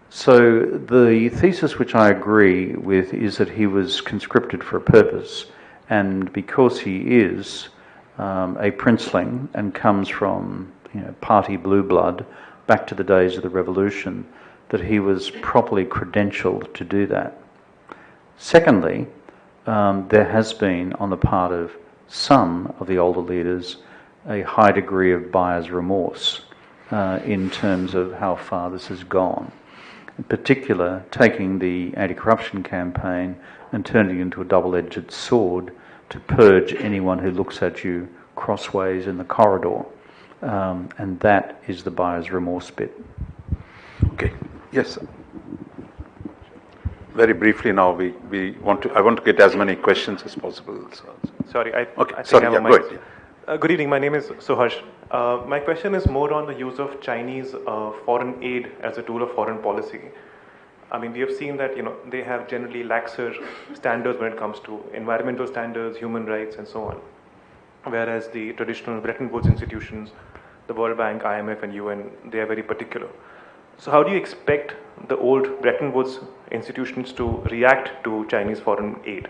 So the thesis which I agree with is that he was conscripted for a purpose, and because he is a princeling and comes from party blue blood back to the days of the revolution, that he was properly credentialed to do that. Secondly, there has been on the part of some of the older leaders a high degree of buyer's remorse in terms of how far this has gone. In particular, taking the anti-corruption campaign and turning it into a double-edged sword to purge anyone who looks at you crossways in the corridor. And that is the buyer's remorse bit. Okay. Yes, sir. Very briefly now, I want to get as many questions as possible. Sorry, I okay. think Sorry, I have yeah, a go mic. ahead. Yeah. Good evening, my name is Suharsh. My question is more on the use of Chinese foreign aid as a tool of foreign policy. I mean, we have seen that they have generally laxer standards when it comes to environmental standards, human rights, and so on. Whereas the traditional Bretton Woods institutions, the World Bank, IMF, and UN, they are very particular. So how do you expect the old Bretton Woods institutions to react to Chinese foreign aid?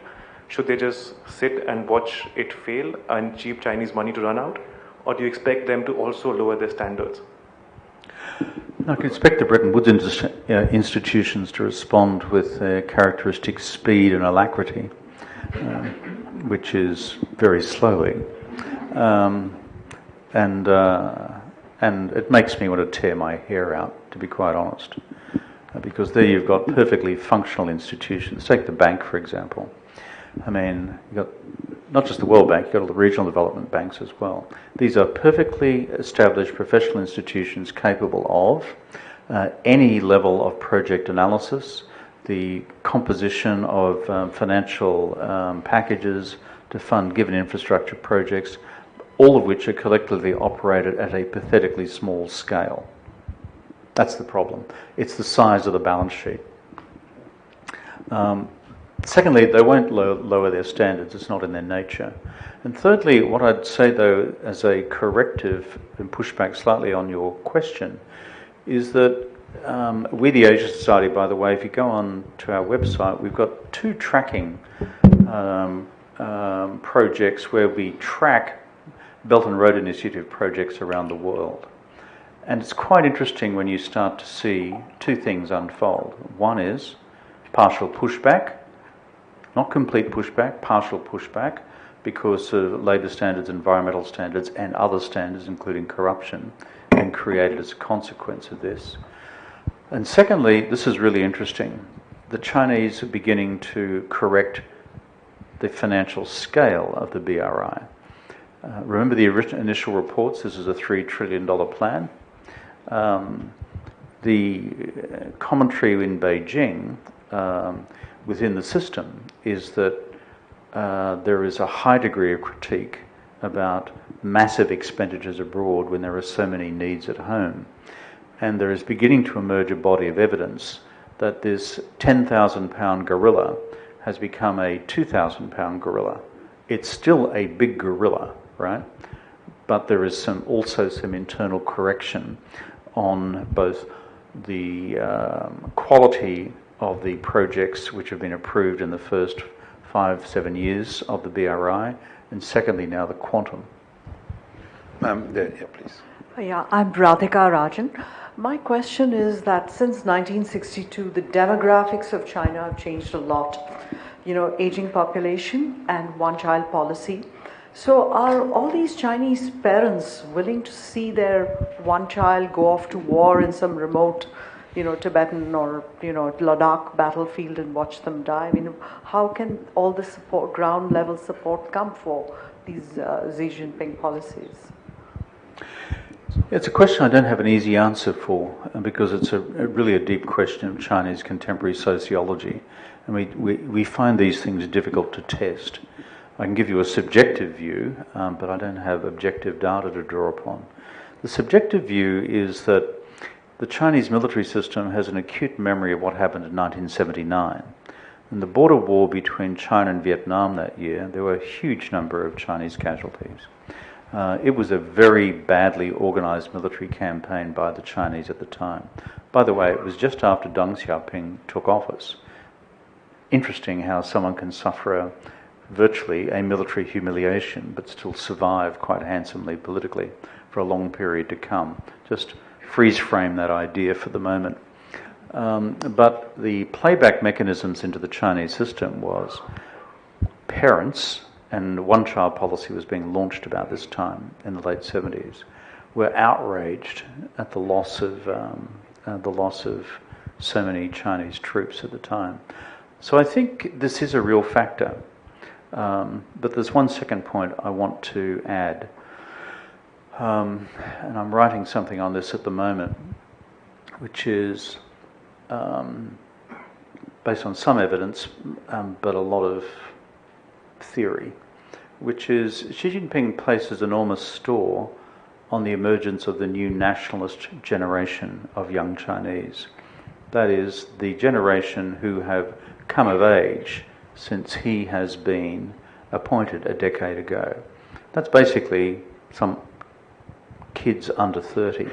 Should they just sit and watch it fail and cheap Chinese money to run out? Or do you expect them to also lower their standards? I can expect the Bretton Woods institutions to respond with their characteristic speed and alacrity, which is very slowly. And it makes me want to tear my hair out, to be quite honest, because there you've got perfectly functional institutions. Take the bank, for example. I mean, you've got not just the World Bank, you've got all the regional development banks as well. These are perfectly established professional institutions capable of any level of project analysis, the composition of financial packages to fund given infrastructure projects, all of which are collectively operated at a pathetically small scale. That's the problem. It's the size of the balance sheet. Secondly, they won't lower their standards. It's not in their nature. And thirdly, what I'd say, though, as a corrective and pushback slightly on your question, is that we, the Asia Society, by the way, if you go on to our website, we've got 2 tracking projects where we track Belt and Road Initiative projects around the world. And it's quite interesting when you start to see 2 things unfold. One is partial pushback, not complete pushback, partial pushback, because of labour standards, environmental standards, and other standards, including corruption, and created as a consequence of this. And secondly, this is really interesting. The Chinese are beginning to correct the financial scale of the BRI. Remember the initial reports, this is a $3 trillion plan. The commentary in Beijing within the system is that there is a high degree of critique about massive expenditures abroad when there are so many needs at home. And there is beginning to emerge a body of evidence that this 10,000 pound gorilla has become a 2,000 pound gorilla. It's still a big gorilla, right? But there is also some internal correction on both the quality of the projects which have been approved in the first 5-7 years of the BRI, and secondly now the quantum. Ma'am, there, yeah, please. Yeah, I'm Radhika Rajan. My question is that since 1962, the demographics of China have changed a lot. You know, aging population and one-child policy. So are all these Chinese parents willing to see their one child go off to war in some remote, you know, Tibetan or, you know, Ladakh battlefield and watch them die? I mean, how can all the support, ground level support come for these Xi Jinping policies? It's a question I don't have an easy answer for, because it's really a deep question of Chinese contemporary sociology, and we find these things difficult to test. I can give you a subjective view, but I don't have objective data to draw upon. The subjective view is that the Chinese military system has an acute memory of what happened in 1979. In the border war between China and Vietnam that year, there were a huge number of Chinese casualties. It was a very badly organized military campaign by the Chinese at the time. By the way, it was just after Deng Xiaoping took office. Interesting how someone can suffer virtually a military humiliation but still survive quite handsomely politically for a long period to come. Just freeze frame that idea for the moment. But the playback mechanisms into the Chinese system was parents, and one-child policy was being launched about this time in the late 70s, were outraged at the loss of so many Chinese troops at the time. So I think this is a real factor. But there's one second point I want to add, and I'm writing something on this at the moment, which is based on some evidence, but a lot of theory, which is Xi Jinping places enormous store on the emergence of the new nationalist generation of young Chinese. That is, the generation who have come of age since he has been appointed a decade ago. That's basically some kids under 30.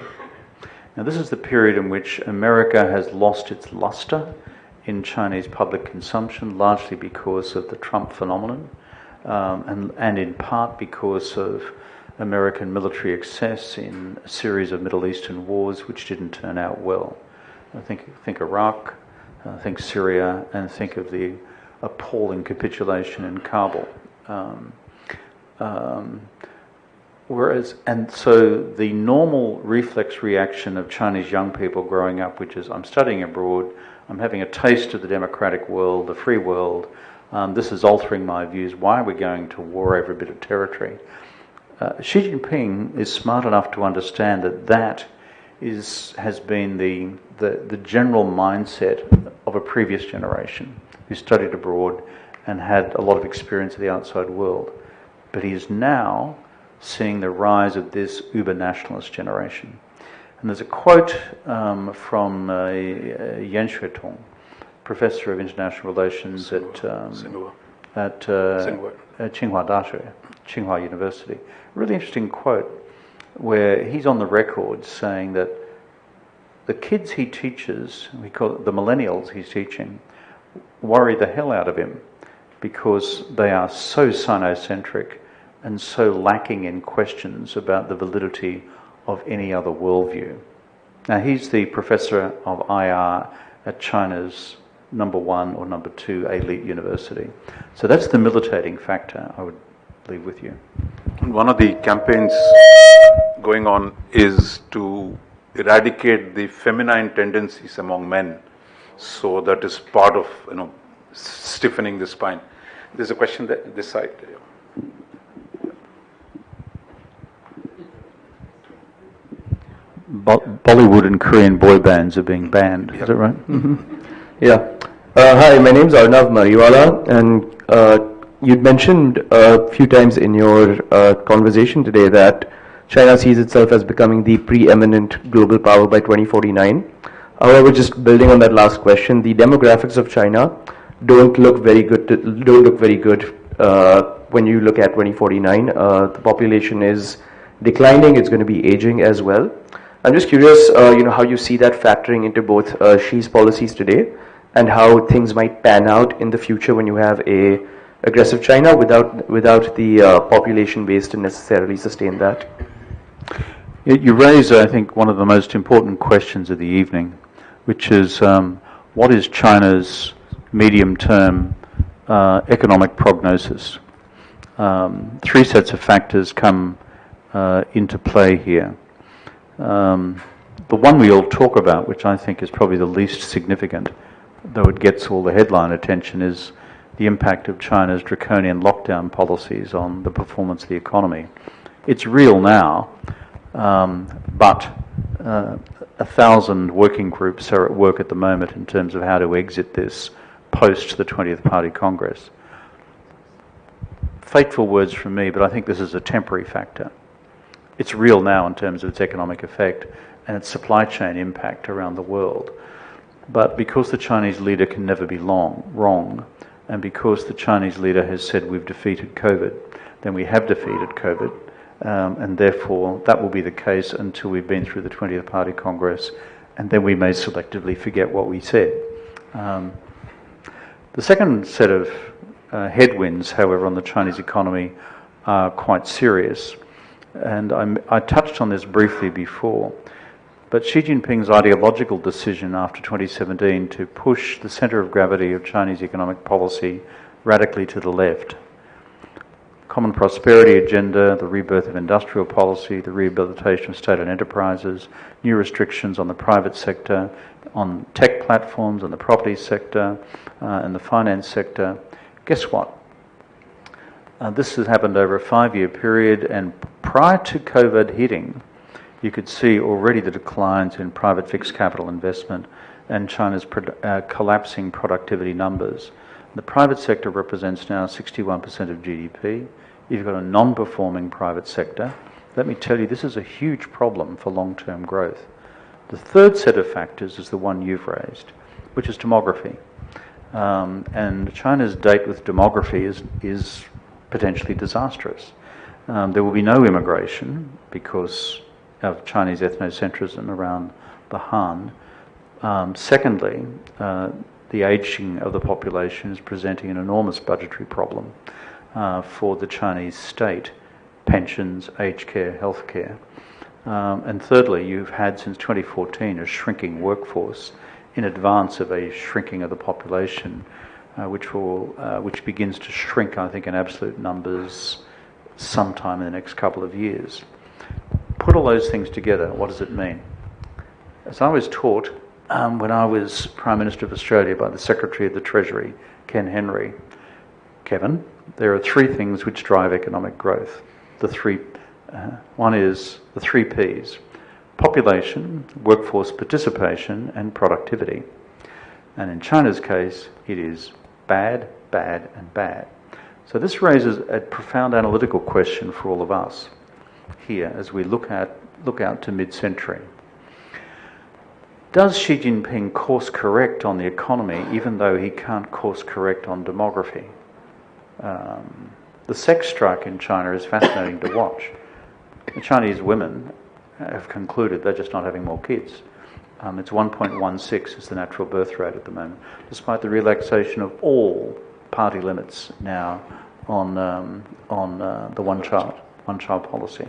Now, this is the period in which America has lost its luster in Chinese public consumption, largely because of the Trump phenomenon, and in part because of American military excess in a series of Middle Eastern wars which didn't turn out well. I think Iraq, think Syria, and think of the appalling capitulation in Kabul. So the normal reflex reaction of Chinese young people growing up, which is, I'm studying abroad, I'm having a taste of the democratic world, the free world, this is altering my views, why are we going to war over a bit of territory? Xi Jinping is smart enough to understand that has been the general mindset of a previous generation who studied abroad and had a lot of experience of the outside world. But he is now seeing the rise of this uber-nationalist generation. And there's a quote from Yan Xuetong, professor of international relations at Tsinghua University. A really interesting quote where he's on the record saying that the kids he teaches, we call it the millennials he's teaching, worry the hell out of him because they are so sinocentric and so lacking in questions about the validity of any other worldview. Now, he's the professor of IR at China's #1 or #2 elite university. So that's the militating factor I would leave with you. One of the campaigns going on is to eradicate the feminine tendencies among men. So that is part of, stiffening the spine. There's a question this side. Bollywood and Korean boy bands are being banned, is that right? Mm-hmm. Yeah. Hi, my name's Arnav Mariwala, and you'd mentioned a few times in your conversation today that China sees itself as becoming the preeminent global power by 2049. However, just building on that last question, the demographics of China don't look very good. When you look at 2049. The population is declining. It's going to be aging as well. I'm just curious, how you see that factoring into both Xi's policies today and how things might pan out in the future when you have a aggressive China without the population base to necessarily sustain that. You raise, I think, one of the most important questions of the evening, which is what is China's medium-term economic prognosis? Three sets of factors come into play here. The one we all talk about, which I think is probably the least significant, though it gets all the headline attention, is the impact of China's draconian lockdown policies on the performance of the economy. It's real now, but 1,000 working groups are at work at the moment in terms of how to exit this post the 20th Party Congress. Fateful words from me, but I think this is a temporary factor. It's real now in terms of its economic effect and its supply chain impact around the world. But because the Chinese leader can never be wrong, and because the Chinese leader has said we've defeated COVID, then we have defeated COVID, and therefore that will be the case until we've been through the 20th Party Congress, and then we may selectively forget what we said. The second set of headwinds, however, on the Chinese economy are quite serious, and I touched on this briefly before. But Xi Jinping's ideological decision after 2017 to push the centre of gravity of Chinese economic policy radically to the left, common prosperity agenda, the rebirth of industrial policy, the rehabilitation of state-owned enterprises, new restrictions on the private sector, on tech platforms, on the property sector, and the finance sector. Guess what? This has happened over a 5-year period, and prior to COVID hitting, you could see already the declines in private fixed capital investment and China's collapsing productivity numbers. The private sector represents now 61% of GDP. You've got a non-performing private sector. Let me tell you, this is a huge problem for long-term growth. The third set of factors is the one you've raised, which is demography. And China's date with demography is potentially disastrous. There will be no immigration because of Chinese ethnocentrism around the Han. Secondly, the ageing of the population is presenting an enormous budgetary problem for the Chinese state, pensions, aged care, healthcare. And thirdly, you've had since 2014 a shrinking workforce in advance of a shrinking of the population, which begins to shrink, I think, in absolute numbers sometime in the next couple of years. Put all those things together, what does it mean? As I was taught when I was Prime Minister of Australia by the Secretary of the Treasury, Ken Henry, Kevin, there are three things which drive economic growth. One is the 3 Ps: population, workforce participation, and productivity. And in China's case, it is bad, bad, and bad. So this raises a profound analytical question for all of us here as we look out to mid-century. Does Xi Jinping course correct on the economy even though he can't course correct on demography? The sex strike in China is fascinating to watch. The Chinese women have concluded they're just not having more kids. It's 1.16 is the natural birth rate at the moment, despite the relaxation of all party limits now on the one-child policy.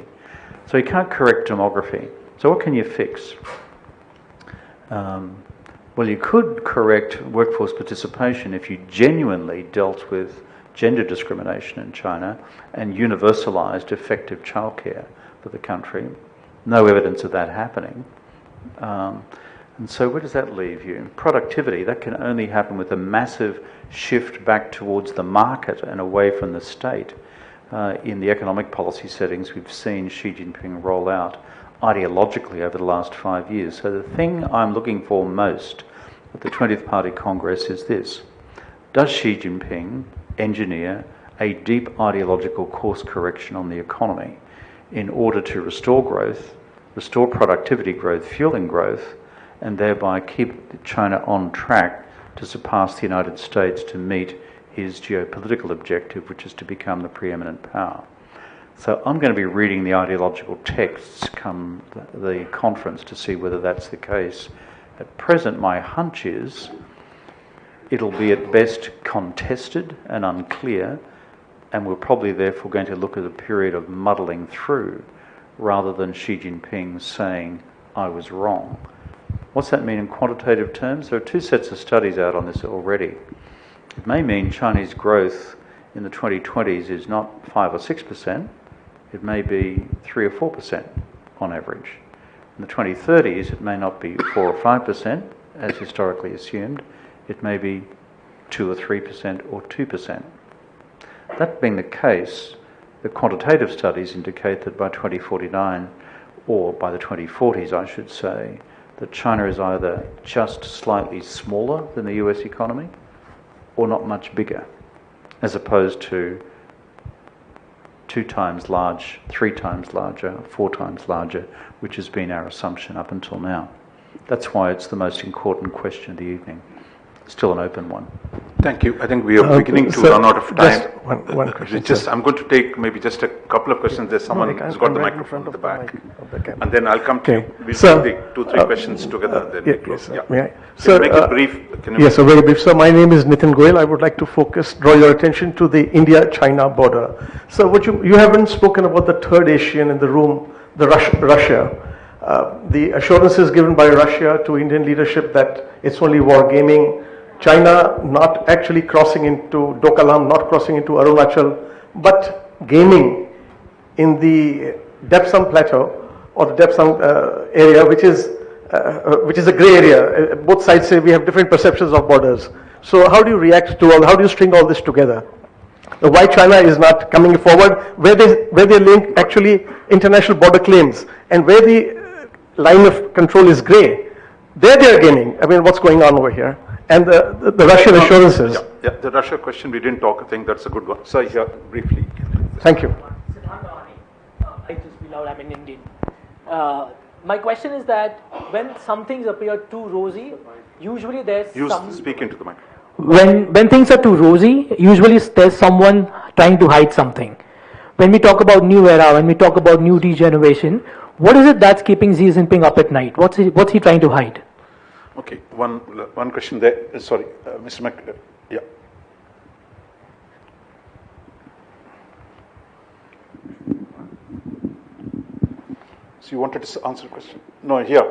So you can't correct demography. So what can you fix? Well, you could correct workforce participation if you genuinely dealt with gender discrimination in China and universalised effective childcare for the country. No evidence of that happening. And so where does that leave you? Productivity, that can only happen with a massive shift back towards the market and away from the state. In the economic policy settings we've seen Xi Jinping roll out ideologically over the last 5 years. So the thing I'm looking for most at the 20th Party Congress is this: does Xi Jinping engineer a deep ideological course correction on the economy in order to restore growth, restore productivity growth, fueling growth, and thereby keep China on track to surpass the United States to meet his geopolitical objective, which is to become the preeminent power? So I'm going to be reading the ideological texts come the conference to see whether that's the case. At present, my hunch is it'll be at best contested and unclear, and we're probably therefore going to look at a period of muddling through rather than Xi Jinping saying, I was wrong. What's that mean in quantitative terms? There are two sets of studies out on this already. It may mean Chinese growth in the 2020s is not 5 or 6%, it may be 3 or 4% on average. In the 2030s, it may not be 4 or 5%, as historically assumed, it may be 2 or 3% or 2%. That being the case, the quantitative studies indicate that by 2049, or by the 2040s, I should say, that China is either just slightly smaller than the US economy or not much bigger, as opposed to 2 times large, 3 times larger, 4 times larger, which has been our assumption up until now. That's why it's the most important question of the evening. Still an open one. Thank you. I think we are beginning to run out of time. Just one question. I'm going to take maybe just a couple of questions. There's someone who's got the microphone at the back. And then I'll come to you. We'll take the 2-3 questions together. Then we close. May I? So make it brief. Yes, very brief. So my name is Nitin Goyal. I would like to draw your attention to the India-China border. So what you haven't spoken about the third Asian in the room, the Russia. The assurances given by Russia to Indian leadership that it's only war gaming, China not actually crossing into Doklam, not crossing into Arunachal, but gaming in the Depsam Plateau or the Depsam area, which is a grey area. Both sides say we have different perceptions of borders. So how do you react to how do you string all this together? Why China is not coming forward, where they link actually international border claims, and where the line of control is grey, there they are gaming. I mean, what's going on over here? And the Russian assurances. Yeah, the Russia question we didn't talk. I think that's a good one. So here, briefly. Thank you. I just be loud. I'm an Indian. My question is that when some things appear too rosy, usually there's speak into the mic. When things are too rosy, usually there's someone trying to hide something. When we talk about new era, when we talk about new degeneration, what is it that's keeping Xi Jinping up at night? What's he trying to hide? Okay, one question there. Sorry, Mr. Mac. Yeah. So you wanted to answer the question? No, here,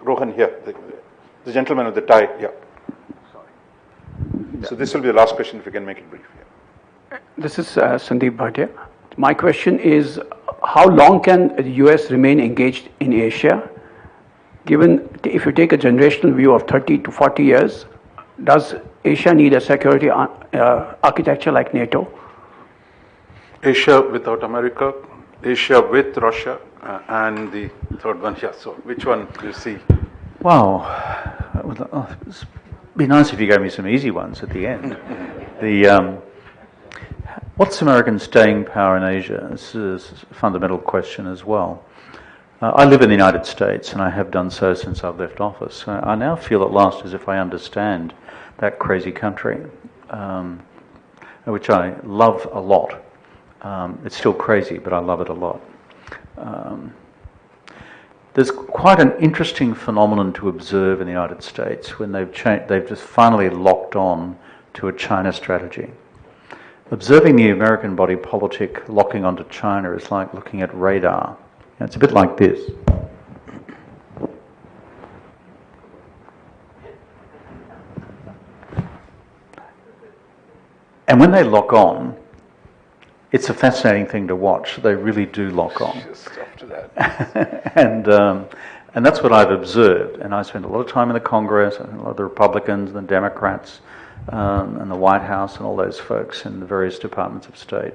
Rohan here, the gentleman with the tie. Yeah. Sorry. So this will be the last question if you can make it brief. Yeah. This is Sandeep Bhatia. My question is, how long can the US remain engaged in Asia? Given, if you take a generational view of 30 to 40 years, does Asia need a security architecture like NATO? Asia without America, Asia with Russia, and the third one, yeah. So which one do you see? Wow. It'd be nice if you gave me some easy ones at the end. What's American staying power in Asia? This is a fundamental question as well. I live in the United States, and I have done so since I've left office. I now feel at last as if I understand that crazy country, which I love a lot. It's still crazy, but I love it a lot. There's quite an interesting phenomenon to observe in the United States when they've just finally locked on to a China strategy. Observing the American body politic locking onto China is like looking at radar. It's a bit like this. And when they lock on, it's a fascinating thing to watch. They really do lock on. And that's what I've observed. And I spent a lot of time in the Congress, and a lot of the Republicans and the Democrats, and the White House and all those folks in the various departments of state.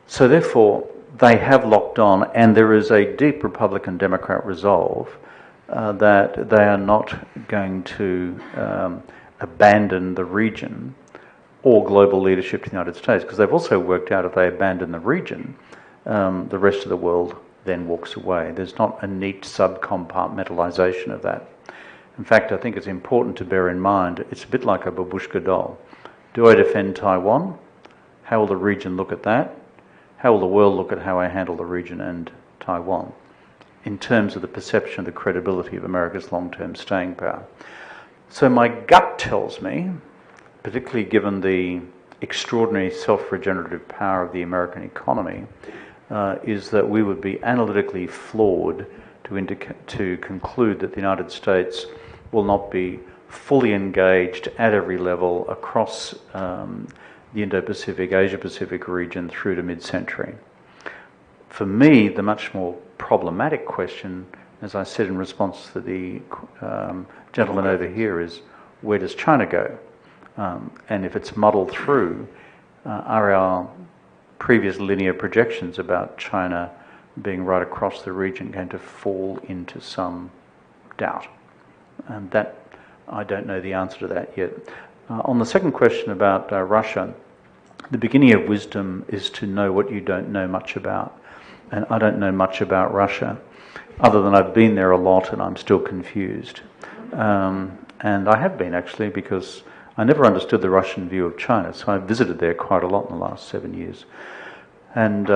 So therefore, they have locked on, and there is a deep Republican-Democrat resolve that they are not going to abandon the region or global leadership to the United States, because they've also worked out if they abandon the region, the rest of the world then walks away. There's not a neat sub-compartmentalization of that. In fact, I think it's important to bear in mind, it's a bit like a babushka doll. Do I defend Taiwan? How will the region look at that? how will the world look at how I handle the region and Taiwan in terms of the perception of the credibility of America's long-term staying power? So my gut tells me, particularly given the extraordinary self-regenerative power of the American economy, is that we would be analytically flawed to conclude that the United States will not be fully engaged at every level across the Indo-Pacific, Asia-Pacific region through to mid-century. For me, the much more problematic question, as I said in response to the gentleman over here, is where does China go? And if it's muddled through, are our previous linear projections about China being right across the region going to fall into some doubt? And that, I don't know the answer to that yet. On the second question about Russia, the beginning of wisdom is to know what you don't know much about. And I don't know much about Russia, other than I've been there a lot and I'm still confused. And I have been, actually, because I never understood the Russian view of China, so I've visited there quite a lot in the last 7 years. And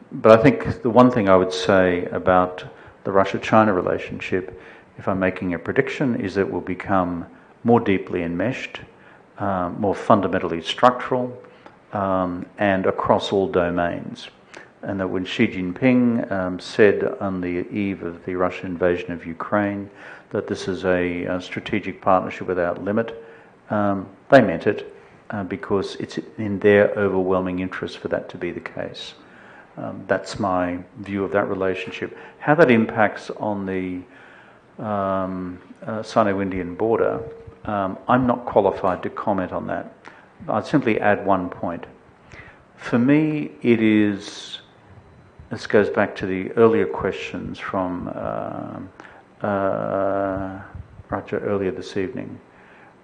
but I think the one thing I would say about the Russia-China relationship, if I'm making a prediction, is that it will become more deeply enmeshed, more fundamentally structural, and across all domains. And that when Xi Jinping said on the eve of the Russian invasion of Ukraine that this is a strategic partnership without limit, they meant it because it's in their overwhelming interest for that to be the case. That's my view of that relationship. How that impacts on the Sino-Indian border, I'm not qualified to comment on that. I'd simply add one point. For me, it is, this goes back to the earlier questions from Raja earlier this evening,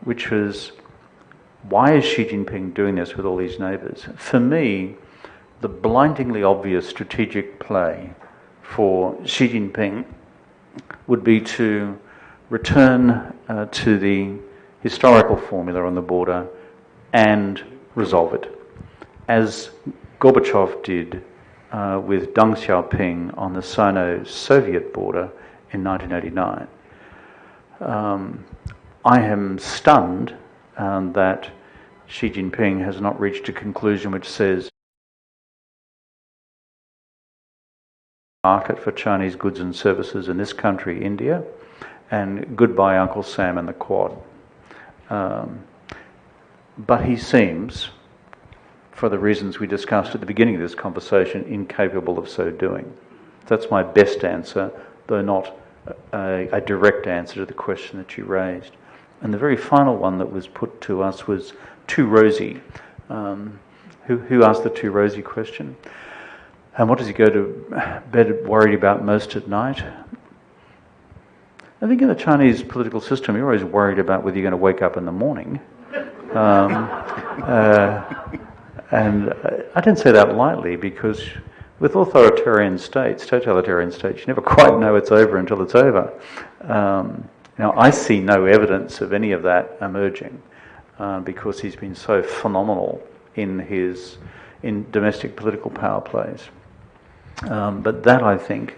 which was, why is Xi Jinping doing this with all these neighbours? For me, the blindingly obvious strategic play for Xi Jinping would be to return to the historical formula on the border and resolve it, as Gorbachev did with Deng Xiaoping on the Sino-Soviet border in 1989. I am stunned that Xi Jinping has not reached a conclusion which says market for Chinese goods and services in this country, India, and goodbye Uncle Sam and the Quad. But he seems, for the reasons we discussed at the beginning of this conversation, incapable of so doing. That's my best answer, though not a direct answer to the question that you raised. And the very final one that was put to us was too rosy. Who asked the too rosy question? And what does he go to bed worried about most at night? I think in the Chinese political system, you're always worried about whether you're going to wake up in the morning. And I don't say that lightly, because with authoritarian states, totalitarian states, you never quite know it's over until it's over. Now, I see no evidence of any of that emerging because he's been so phenomenal in domestic political power plays. But that, I think,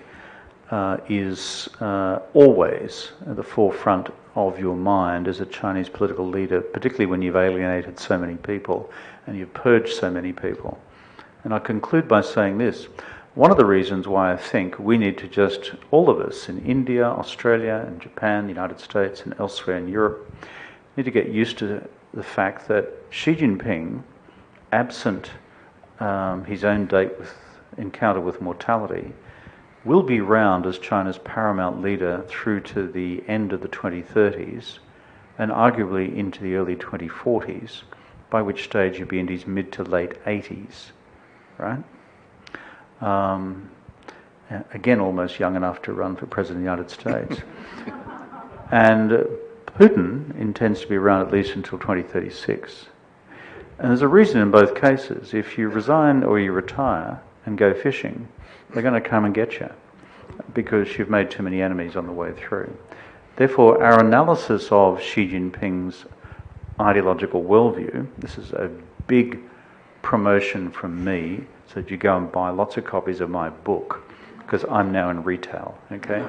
is always at the forefront of your mind as a Chinese political leader, particularly when you've alienated so many people and you've purged so many people. And I conclude by saying this. One of the reasons why I think we need to just, all of us in India, Australia and Japan, the United States and elsewhere in Europe, need to get used to the fact that Xi Jinping, absent his own encounter with mortality, will be round as China's paramount leader through to the end of the 2030s and arguably into the early 2040s, by which stage he'll be in his mid to late 80s, right? Again, almost young enough to run for President of the United States. And Putin intends to be around at least until 2036. And there's a reason in both cases. If you resign or you retire and go fishing, they're going to come and get you because you've made too many enemies on the way through. Therefore, our analysis of Xi Jinping's ideological worldview, this is a big promotion from me, so that you go and buy lots of copies of my book, because I'm now in retail, okay,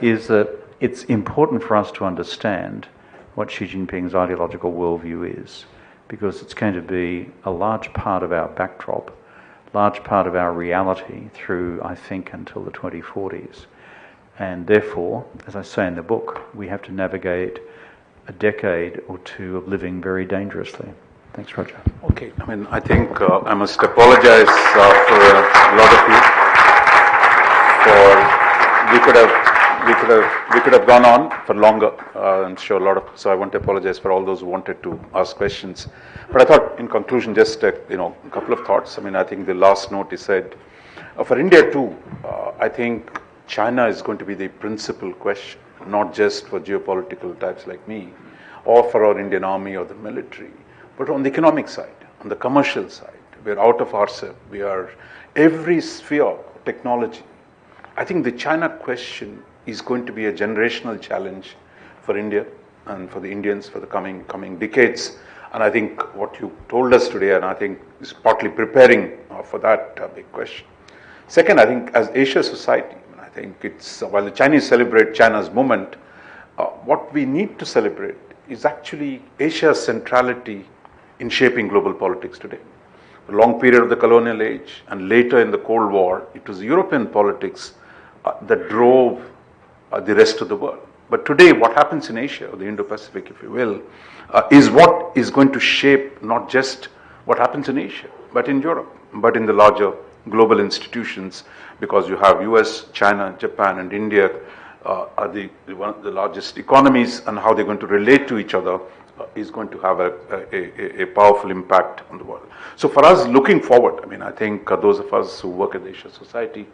is that it's important for us to understand what Xi Jinping's ideological worldview is, because it's going to be a large part of our backdrop, large part of our reality through, I think, until the 2040s. And therefore, as I say in the book, we have to navigate a decade or two of living very dangerously. Thanks, Roger. Okay. I mean, I think I must apologize for a lot of you. We could have gone on for longer. I'm sure so I want to apologize for all those who wanted to ask questions. But I thought, in conclusion, just a couple of thoughts. I mean, I think the last note he said, for India too, I think China is going to be the principal question, not just for geopolitical types like me, or for our Indian army or the military, but on the economic side, on the commercial side. We're out of RCEP. We are every sphere of technology. I think the China question is going to be a generational challenge for India and for the Indians for the coming decades. And I think what you told us today, and I think is partly preparing for that big question. Second, I think as Asia society, I think it's, while the Chinese celebrate China's moment, what we need to celebrate is actually Asia's centrality in shaping global politics today. The long period of the colonial age and later in the Cold War, it was European politics that drove the rest of the world. But today, what happens in Asia, or the Indo-Pacific, if you will, is what is going to shape not just what happens in Asia, but in Europe, but in the larger global institutions, because you have US, China, Japan, and India are one of the largest economies, and how they're going to relate to each other is going to have a powerful impact on the world. So for us, looking forward, I mean, I think those of us who work at the Asia Society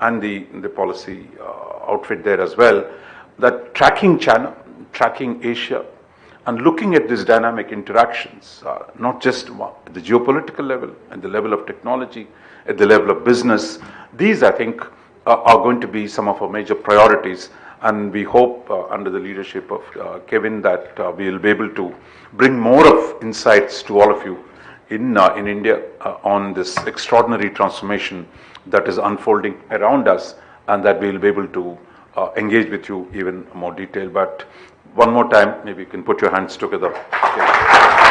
and the policy outfit there as well, that tracking China, tracking Asia, and looking at these dynamic interactions, not just at the geopolitical level, at the level of technology, at the level of business, these, I think, are going to be some of our major priorities. And we hope, under the leadership of Kevin, that we will be able to bring more of insights to all of you in India on this extraordinary transformation that is unfolding around us, and that we will be able to engage with you even more detail. But one more time, maybe you can put your hands together. Okay.